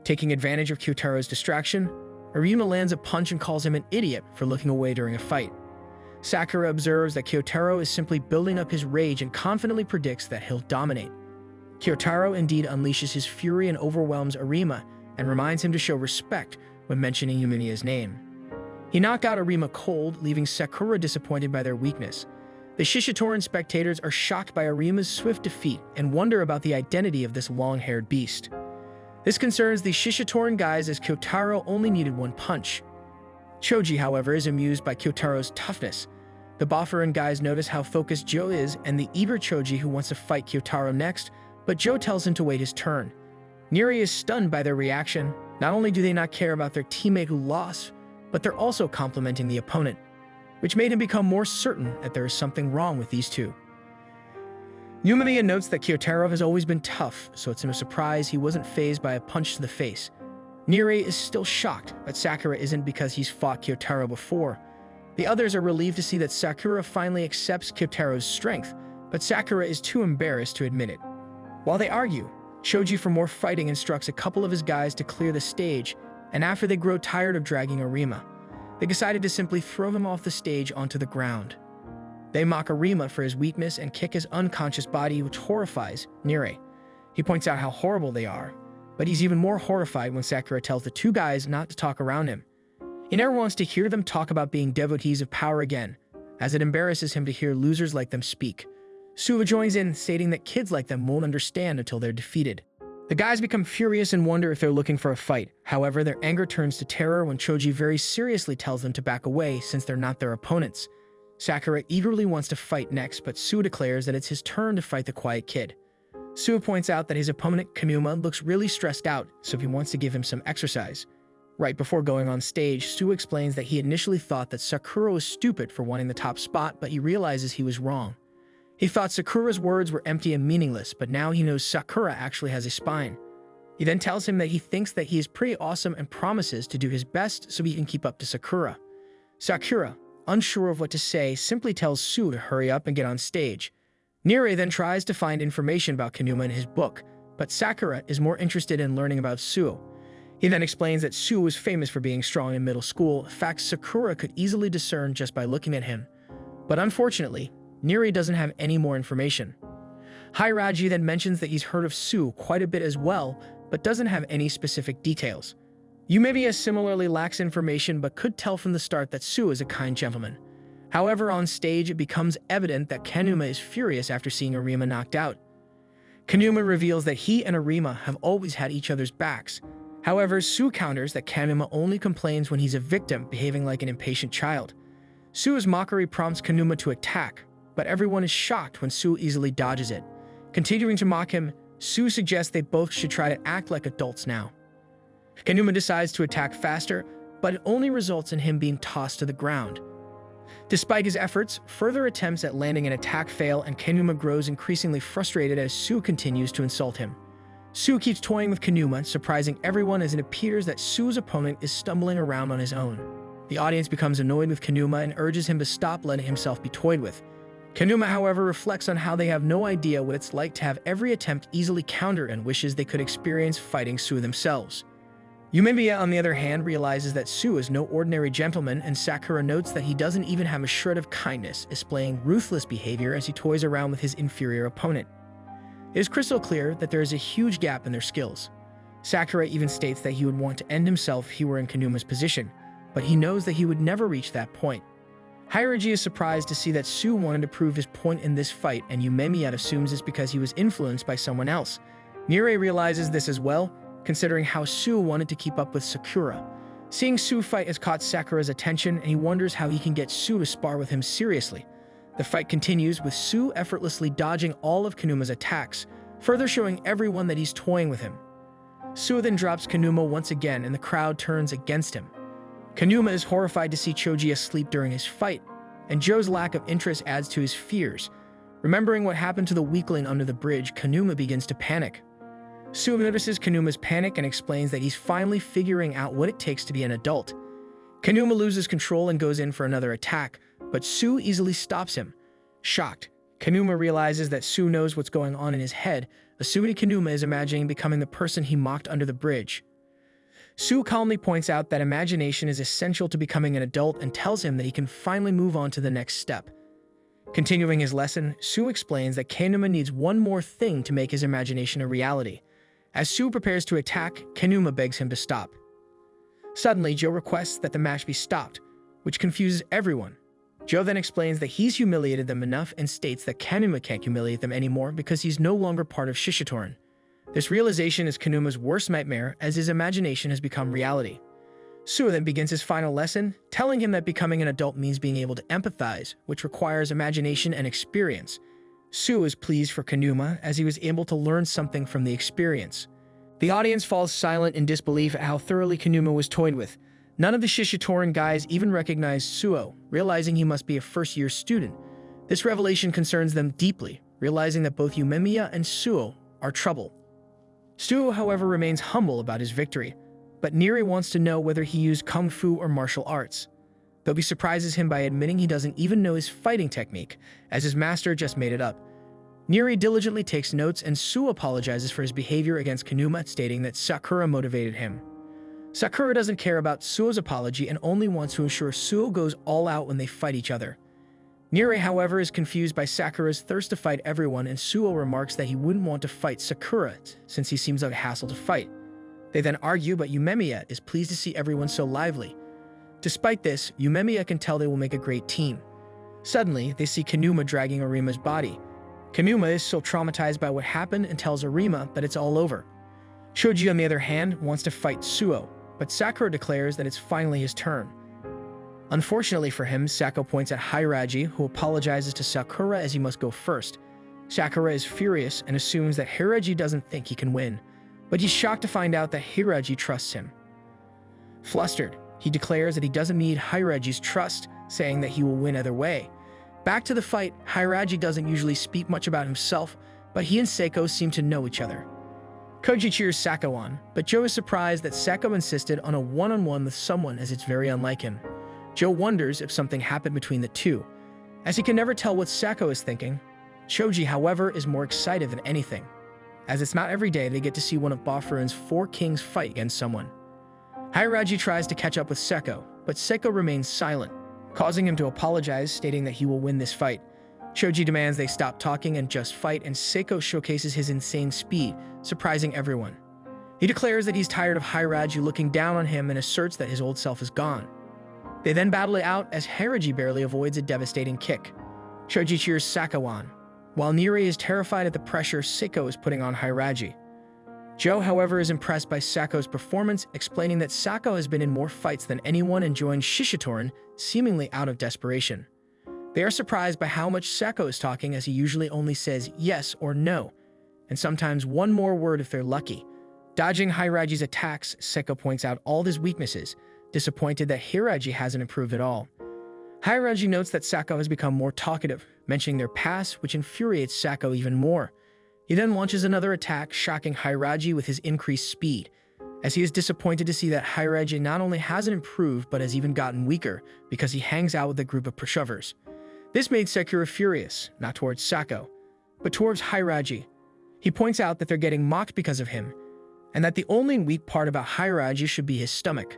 Taking advantage of Kyotaro's distraction, Arima lands a punch and calls him an idiot for looking away during a fight. Sakura observes that Kyotaro is simply building up his rage and confidently predicts that he'll dominate. Kyotaro indeed unleashes his fury and overwhelms Arima and reminds him to show respect when mentioning Yumemiya's name. He knocks out Arima cold, leaving Sakura disappointed by their weakness. The Shishitoran spectators are shocked by Arima's swift defeat and wonder about the identity of this long-haired beast. This concerns the Shishitoran guys as Kyotaro only needed one punch. Choji, however, is amused by Kyotaro's toughness. The Bofferan guys notice how focused Joe is and the eager Choji who wants to fight Kyotaro next, but Joe tells him to wait his turn. Nire is stunned by their reaction. Not only do they not care about their teammate who lost, but they're also complimenting the opponent, which made him become more certain that there is something wrong with these two. Yumemiya notes that Kyotaro has always been tough, so it's no surprise he wasn't fazed by a punch to the face. Nire is still shocked, but Sakura isn't because he's fought Kyotaro before. The others are relieved to see that Sakura finally accepts Kyotaro's strength, but Sakura is too embarrassed to admit it. While they argue, Choji for more fighting instructs a couple of his guys to clear the stage, and after they grow tired of dragging Arima, they decided to simply throw him off the stage onto the ground. They mock Arima for his weakness and kick his unconscious body, which horrifies Nire. He points out how horrible they are, but he's even more horrified when Sakura tells the two guys not to talk around him. He never wants to hear them talk about being devotees of power again, as it embarrasses him to hear losers like them speak. Suwa joins in, stating that kids like them won't understand until they're defeated. The guys become furious and wonder if they're looking for a fight. However, their anger turns to terror when Choji very seriously tells them to back away since they're not their opponents. Sakura eagerly wants to fight next, but Suwa declares that it's his turn to fight the quiet kid. Suwa points out that his opponent, Kamuma, looks really stressed out, so he wants to give him some exercise. Right before going on stage, Suwa explains that he initially thought that Sakura was stupid for wanting the top spot, but he realizes he was wrong. He thought Sakura's words were empty and meaningless, but now he knows Sakura actually has a spine. He then tells him that he thinks that he is pretty awesome and promises to do his best so he can keep up to Sakura. Sakura, unsure of what to say, simply tells Suwa to hurry up and get on stage. Nire then tries to find information about Kamuma in his book, but Sakura is more interested in learning about Suwa. He then explains that Suwa was famous for being strong in middle school, a fact Sakura could easily discern just by looking at him. But unfortunately, Nire doesn't have any more information. Hairaji then mentions that he's heard of Suwa quite a bit as well, but doesn't have any specific details. Yumemiya similarly lacks information but could tell from the start that Suwa is a kind gentleman. However, on stage it becomes evident that Kamuma is furious after seeing Arima knocked out. Kamuma reveals that he and Arima have always had each other's backs. However, Sue counters that Kanuma only complains when he's a victim, behaving like an impatient child. Sue's mockery prompts Kanuma to attack, but everyone is shocked when Sue easily dodges it. Continuing to mock him, Sue suggests they both should try to act like adults now. Kanuma decides to attack faster, but it only results in him being tossed to the ground. Despite his efforts, further attempts at landing an attack fail, and Kanuma grows increasingly frustrated as Sue continues to insult him. Sue keeps toying with Kanuma, surprising everyone as it appears that Sue's opponent is stumbling around on his own. The audience becomes annoyed with Kanuma and urges him to stop letting himself be toyed with. Kanuma, however, reflects on how they have no idea what it's like to have every attempt easily countered and wishes they could experience fighting Sue themselves. Yumemiya, on the other hand, realizes that Sue is no ordinary gentleman, and Sakura notes that he doesn't even have a shred of kindness, displaying ruthless behavior as he toys around with his inferior opponent. It is crystal clear that there is a huge gap in their skills. Sakura even states that he would want to end himself if he were in Kanuma's position, but he knows that he would never reach that point. Hiraji is surprised to see that Sue wanted to prove his point in this fight, and Yumemiya assumes it's because he was influenced by someone else. Nire realizes this as well, considering how Sue wanted to keep up with Sakura. Seeing Sue fight has caught Sakura's attention, and he wonders how he can get Sue to spar with him seriously. The fight continues, with Sue effortlessly dodging all of Kanuma's attacks, further showing everyone that he's toying with him. Sue then drops Kanuma once again, and the crowd turns against him. Kanuma is horrified to see Choji asleep during his fight, and Joe's lack of interest adds to his fears. Remembering what happened to the weakling under the bridge, Kanuma begins to panic. Sue notices Kanuma's panic and explains that he's finally figuring out what it takes to be an adult. Kanuma loses control and goes in for another attack, but Sue easily stops him. Shocked, Kanuma realizes that Sue knows what's going on in his head, assuming Kanuma is imagining becoming the person he mocked under the bridge. Sue calmly points out that imagination is essential to becoming an adult and tells him that he can finally move on to the next step. Continuing his lesson, Sue explains that Kanuma needs one more thing to make his imagination a reality. As Sue prepares to attack, Kanuma begs him to stop. Suddenly, Joe requests that the match be stopped, which confuses everyone. Joe then explains that he's humiliated them enough and states that Kanuma can't humiliate them anymore because he's no longer part of Shishitoran. This realization is Kanuma's worst nightmare, as his imagination has become reality. Sue then begins his final lesson, telling him that becoming an adult means being able to empathize, which requires imagination and experience. Sue is pleased for Kanuma, as he was able to learn something from the experience. The audience falls silent in disbelief at how thoroughly Kanuma was toyed with. None of the Shishitoran guys even recognize Suo, realizing he must be a first-year student. This revelation concerns them deeply, realizing that both Yumemiya and Suo are trouble. Suo, however, remains humble about his victory, but Niri wants to know whether he used kung fu or martial arts. Though he surprises him by admitting he doesn't even know his fighting technique, as his master just made it up. Niri diligently takes notes, and Suo apologizes for his behavior against Kanuma, stating that Sakura motivated him. Sakura doesn't care about Suo's apology and only wants to ensure Suo goes all out when they fight each other. Niri, however, is confused by Sakura's thirst to fight everyone, and Suo remarks that he wouldn't want to fight Sakura since he seems like a hassle to fight. They then argue, but Yumemiya is pleased to see everyone so lively. Despite this, Yumemiya can tell they will make a great team. Suddenly, they see Kanuma dragging Arima's body. Kanuma is so traumatized by what happened and tells Arima that it's all over. Shoji, on the other hand, wants to fight Suo, but Sakura declares that it's finally his turn. Unfortunately for him, Sako points at Hiraji, who apologizes to Sakura as he must go first. Sakura is furious and assumes that Hiraji doesn't think he can win, but he's shocked to find out that Hiraji trusts him. Flustered, he declares that he doesn't need Hiraji's trust, saying that he will win either way. Back to the fight, Hiraji doesn't usually speak much about himself, but he and Seiko seem to know each other. Koji cheers Sako on, but Joe is surprised that Sako insisted on a one-on-one with someone, as it's very unlike him. Joe wonders if something happened between the two, as he can never tell what Sako is thinking. Shoji, however, is more excited than anything, as it's not every day they get to see one of Bafurin's 4 kings fight against someone. Hiraji tries to catch up with Seko, but Seko remains silent, causing him to apologize, stating that he will win this fight. Shoji demands they stop talking and just fight, and Seko showcases his insane speed, surprising everyone. He declares that he's tired of Hiraji looking down on him and asserts that his old self is gone. They then battle it out as Hiraji barely avoids a devastating kick. Shoji cheers Sako on, while Niri is terrified at the pressure Seko is putting on Hiraji. Joe, however, is impressed by Sako's performance, explaining that Sako has been in more fights than anyone and joins Shishitoran, seemingly out of desperation. They are surprised by how much Sako is talking, as he usually only says yes or no, and sometimes one more word if they're lucky. Dodging Hiraji's attacks, Sako points out all his weaknesses, disappointed that Hiraji hasn't improved at all. Hiraji notes that Sako has become more talkative, mentioning their past, which infuriates Sako even more. He then launches another attack, shocking Hiraji with his increased speed, as he is disappointed to see that Hiraji not only hasn't improved but has even gotten weaker because he hangs out with a group of pushovers. This made Sekura furious, not towards Sako, but towards Hiraji. He points out that they're getting mocked because of him, and that the only weak part about Hiraji should be his stomach.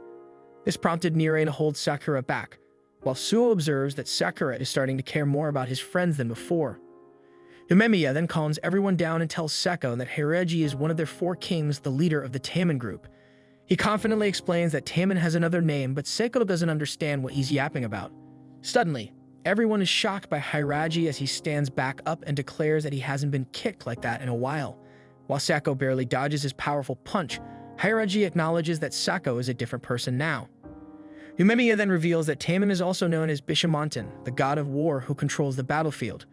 This prompted Nire to hold Sakura back, while Suo observes that Sakura is starting to care more about his friends than before. Yumemiya then calms everyone down and tells Sako that Hiraji is one of their 4 kings, the leader of the Taman group. He confidently explains that Taman has another name, but Sako doesn't understand what he's yapping about. Suddenly, everyone is shocked by Hiraji as he stands back up and declares that he hasn't been kicked like that in a while. While Sako barely dodges his powerful punch, Hiraji acknowledges that Sako is a different person now. Yumemiya then reveals that Taman is also known as Bishamonten, the god of war who controls the battlefield.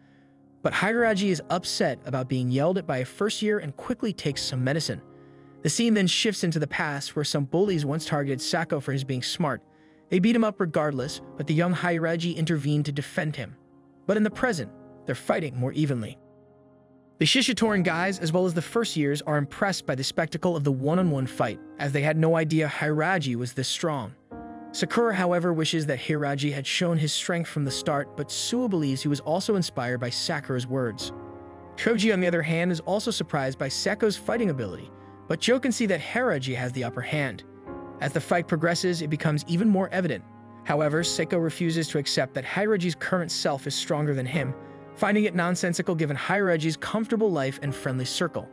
But Hiraji is upset about being yelled at by a first year and quickly takes some medicine. The scene then shifts into the past, where some bullies once targeted Sako for his being smart. They beat him up regardless, but the young Hiraji intervened to defend him. But in the present, they're fighting more evenly. The Shishitoran guys, as well as the first years, are impressed by the spectacle of the one-on-one fight, as they had no idea Hiraji was this strong. Sakura, however, wishes that Hiraji had shown his strength from the start, but Suo believes he was also inspired by Sakura's words. Choji, on the other hand, is also surprised by Sako's fighting ability, but Joe can see that Hiraji has the upper hand. As the fight progresses, it becomes even more evident. However, Sako refuses to accept that Hiraji's current self is stronger than him, finding it nonsensical given Hiraji's comfortable life and friendly circle.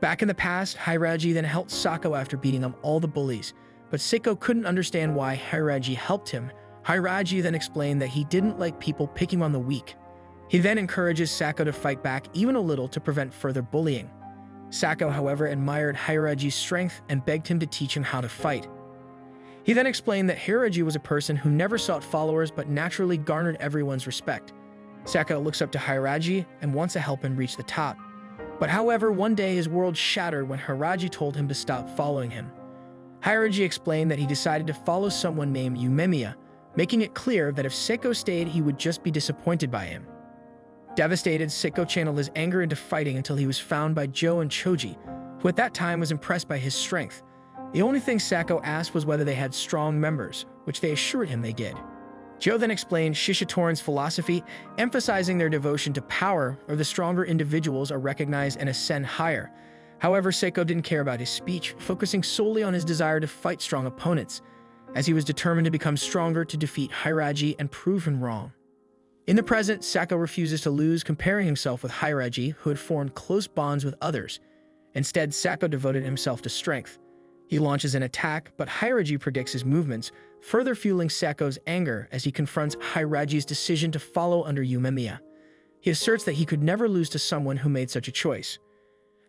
Back in the past, Hiraji then helped Sako after beating up all the bullies, but Sako couldn't understand why Hiraji helped him. Hiraji then explained that he didn't like people picking on the weak. He then encourages Sako to fight back even a little to prevent further bullying. Sako, however, admired Hiraji's strength and begged him to teach him how to fight. He then explained that Hiraji was a person who never sought followers but naturally garnered everyone's respect. Sako looks up to Hiraji and wants to help him reach the top. But however, one day his world shattered when Hiraji told him to stop following him. Hiraji explained that he decided to follow someone named Yumemiya, making it clear that if Sako stayed, he would just be disappointed by him. Devastated, Sako channeled his anger into fighting until he was found by Joe and Choji, who at that time was impressed by his strength. The only thing Sako asked was whether they had strong members, which they assured him they did. Joe then explained Shishitoran's philosophy, emphasizing their devotion to power, or the stronger individuals are recognized and ascend higher. However, Sako didn't care about his speech, focusing solely on his desire to fight strong opponents, as he was determined to become stronger to defeat Hiraji and prove him wrong. In the present, Sako refuses to lose, comparing himself with Hiraji, who had formed close bonds with others. Instead, Sako devoted himself to strength. He launches an attack, but Hiraji predicts his movements, further fueling Sako's anger as he confronts Hiraji's decision to follow under Yumemiya. He asserts that he could never lose to someone who made such a choice.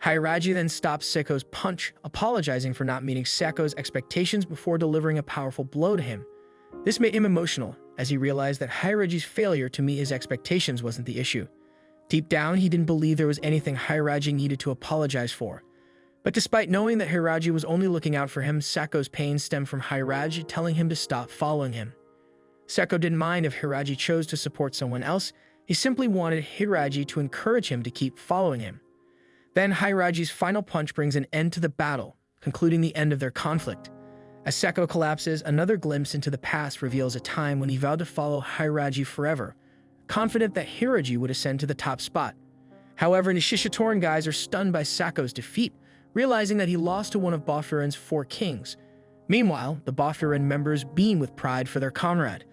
Hiraji then stops Sako's punch, apologizing for not meeting Sako's expectations before delivering a powerful blow to him. This made him emotional, as he realized that Hiraji's failure to meet his expectations wasn't the issue. Deep down, he didn't believe there was anything Hiraji needed to apologize for. But despite knowing that Hiraji was only looking out for him, Sako's pain stemmed from Hiraji telling him to stop following him. Sako didn't mind if Hiraji chose to support someone else. He simply wanted Hiraji to encourage him to keep following him. Then Hiraji's final punch brings an end to the battle, concluding the end of their conflict. As Sako collapses, another glimpse into the past reveals a time when he vowed to follow Hiraji forever, confident that Hiraji would ascend to the top spot. However, the Shishitoran guys are stunned by Sako's defeat, realizing that he lost to one of Bafuran's 4 kings. Meanwhile, the Bafuran members beam with pride for their comrade.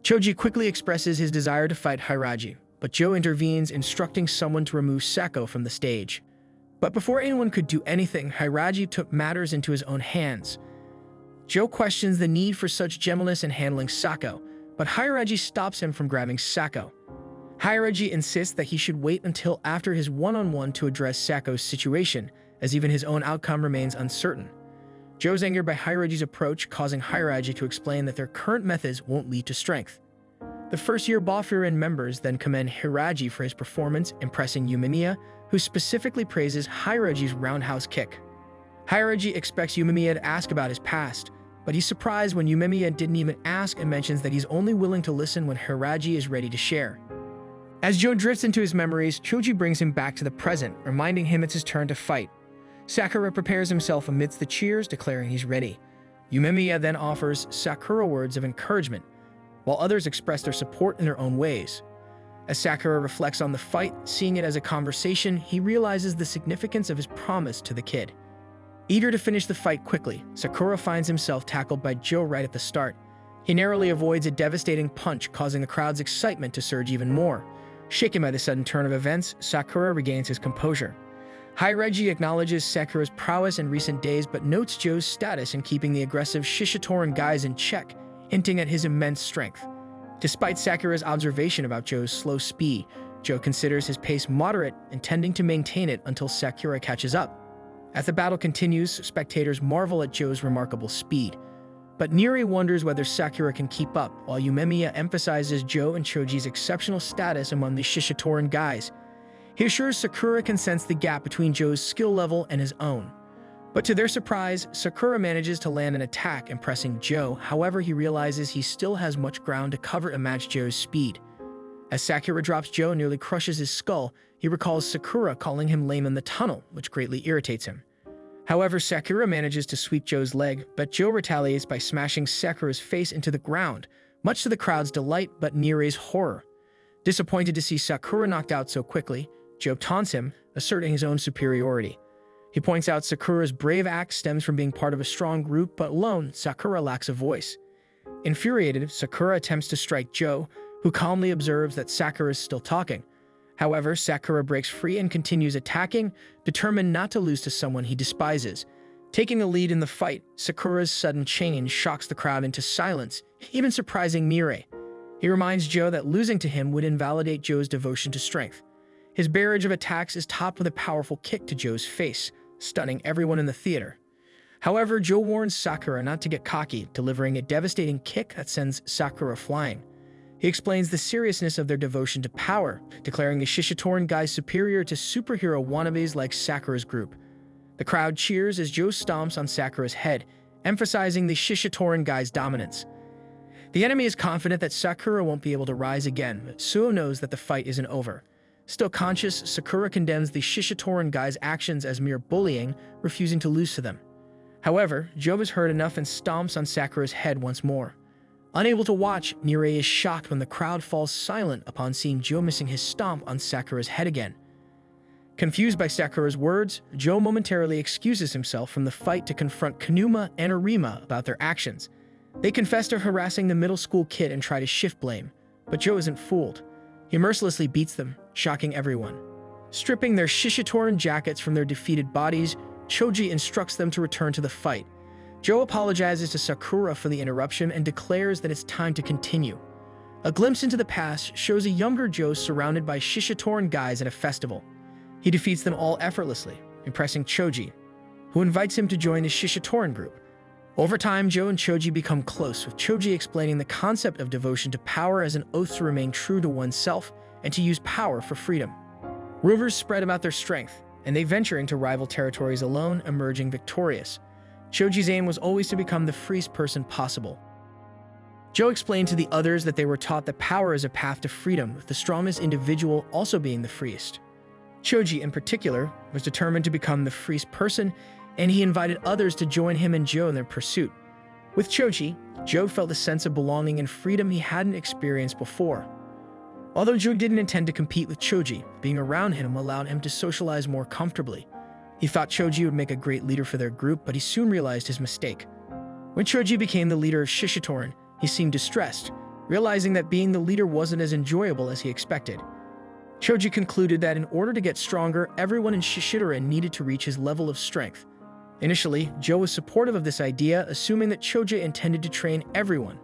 Choji quickly expresses his desire to fight Hiraji, but Joe intervenes, instructing someone to remove Sako from the stage. But before anyone could do anything, Hiraji took matters into his own hands. Joe questions the need for such gentleness in handling Sako, but Hiraji stops him from grabbing Sako. Hiraji insists that he should wait until after his one-on-one to address Sako's situation, as even his own outcome remains uncertain. Joe's angered by Hiraji's approach, causing Hiraji to explain that their current methods won't lead to strength. The first-year Boffurin members then commend Hiraji for his performance, impressing Yumemiya, who specifically praises Hiraji's roundhouse kick. Hiraji expects Yumemiya to ask about his past, but he's surprised when Yumemiya didn't even ask and mentions that he's only willing to listen when Hiraji is ready to share. As Joe drifts into his memories, Choji brings him back to the present, reminding him it's his turn to fight. Sakura prepares himself amidst the cheers, declaring he's ready. Yumemiya then offers Sakura words of encouragement, while others express their support in their own ways. As Sakura reflects on the fight, seeing it as a conversation, he realizes the significance of his promise to the kid. Eager to finish the fight quickly, Sakura finds himself tackled by Joe right at the start. He narrowly avoids a devastating punch, causing the crowd's excitement to surge even more. Shaken by the sudden turn of events, Sakura regains his composure. Hiraji acknowledges Sakura's prowess in recent days but notes Joe's status in keeping the aggressive Shishitoran guys in check, hinting at his immense strength. Despite Sakura's observation about Joe's slow speed, Joe considers his pace moderate, intending to maintain it until Sakura catches up. As the battle continues, spectators marvel at Joe's remarkable speed. But Niri wonders whether Sakura can keep up, while Yumemiya emphasizes Joe and Choji's exceptional status among the Shishitoran guys. He assures Sakura can sense the gap between Joe's skill level and his own. But to their surprise, Sakura manages to land an attack, impressing Joe. However, he realizes he still has much ground to cover to match Joe's speed. As Sakura drops Joe and nearly crushes his skull, he recalls Sakura calling him lame in the tunnel, which greatly irritates him. However, Sakura manages to sweep Joe's leg, but Joe retaliates by smashing Sakura's face into the ground, much to the crowd's delight but Nire's horror. Disappointed to see Sakura knocked out so quickly, Joe taunts him, asserting his own superiority. He points out Sakura's brave act stems from being part of a strong group, but alone, Sakura lacks a voice. Infuriated, Sakura attempts to strike Joe, who calmly observes that Sakura is still talking. However, Sakura breaks free and continues attacking, determined not to lose to someone he despises. Taking the lead in the fight, Sakura's sudden change shocks the crowd into silence, even surprising Nire. He reminds Joe that losing to him would invalidate Joe's devotion to strength. His barrage of attacks is topped with a powerful kick to Joe's face, stunning everyone in the theater. However, Joe warns Sakura not to get cocky, delivering a devastating kick that sends Sakura flying. He explains the seriousness of their devotion to power, declaring the Shishitoran guys superior to superhero wannabes like Sakura's group. The crowd cheers as Joe stomps on Sakura's head, emphasizing the Shishitoran guys' dominance. The enemy is confident that Sakura won't be able to rise again, but Suo knows that the fight isn't over. Still conscious, Sakura condemns the Shishitoran guys' actions as mere bullying, refusing to lose to them. However, Joe has heard enough and stomps on Sakura's head once more. Unable to watch, Nire is shocked when the crowd falls silent upon seeing Joe missing his stomp on Sakura's head again. Confused by Sakura's words, Joe momentarily excuses himself from the fight to confront Kanuma and Arima about their actions. They confess to harassing the middle school kid and try to shift blame, but Joe isn't fooled. He mercilessly beats them, shocking everyone. Stripping their Shishitoran jackets from their defeated bodies, Choji instructs them to return to the fight. Joe apologizes to Sakura for the interruption and declares that it's time to continue. A glimpse into the past shows a younger Joe surrounded by Shishitoran guys at a festival. He defeats them all effortlessly, impressing Choji, who invites him to join the Shishitoran group. Over time, Joe and Choji become close, with Choji explaining the concept of devotion to power as an oath to remain true to oneself and to use power for freedom. Rumors spread about their strength, and they venture into rival territories alone, emerging victorious. Choji's aim was always to become the freest person possible. Joe explained to the others that they were taught that power is a path to freedom, with the strongest individual also being the freest. Choji, in particular, was determined to become the freest person, and he invited others to join him and Joe in their pursuit. With Choji, Joe felt a sense of belonging and freedom he hadn't experienced before. Although Joe didn't intend to compete with Choji, being around him allowed him to socialize more comfortably. He thought Choji would make a great leader for their group, but he soon realized his mistake. When Choji became the leader of Shishitoran, he seemed distressed, realizing that being the leader wasn't as enjoyable as he expected. Choji concluded that in order to get stronger, everyone in Shishitoran needed to reach his level of strength. Initially, Joe was supportive of this idea, assuming that Choji intended to train everyone.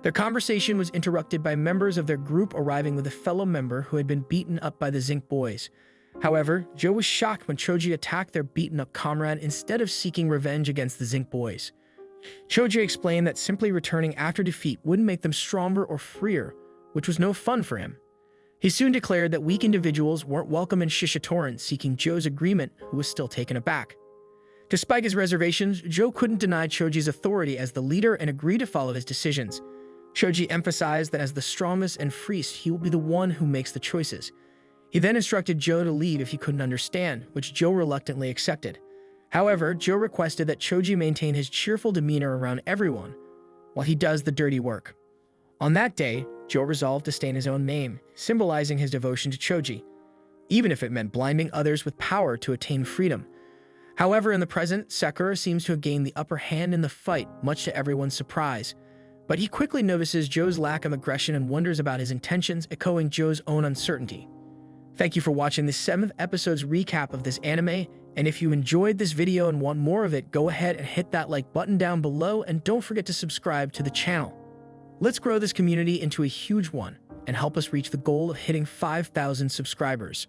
Their conversation was interrupted by members of their group arriving with a fellow member who had been beaten up by the Zinc boys. However, Joe was shocked when Choji attacked their beaten-up comrade instead of seeking revenge against the Zinc boys. Choji explained that simply returning after defeat wouldn't make them stronger or freer, which was no fun for him. He soon declared that weak individuals weren't welcome in Shishitoran, seeking Joe's agreement, who was still taken aback. Despite his reservations, Joe couldn't deny Choji's authority as the leader and agreed to follow his decisions. Choji emphasized that as the strongest and freest, he will be the one who makes the choices. He then instructed Joe to leave if he couldn't understand, which Joe reluctantly accepted. However, Joe requested that Choji maintain his cheerful demeanor around everyone, while he does the dirty work. On that day, Joe resolved to stay in his own name, symbolizing his devotion to Choji, even if it meant blinding others with power to attain freedom. However, in the present, Sakura seems to have gained the upper hand in the fight, much to everyone's surprise. But he quickly notices Joe's lack of aggression and wonders about his intentions, echoing Joe's own uncertainty. Thank you for watching this 7th episode's recap of this anime, and if you enjoyed this video and want more of it, go ahead and hit that like button down below and don't forget to subscribe to the channel. Let's grow this community into a huge one and help us reach the goal of hitting 5,000 subscribers.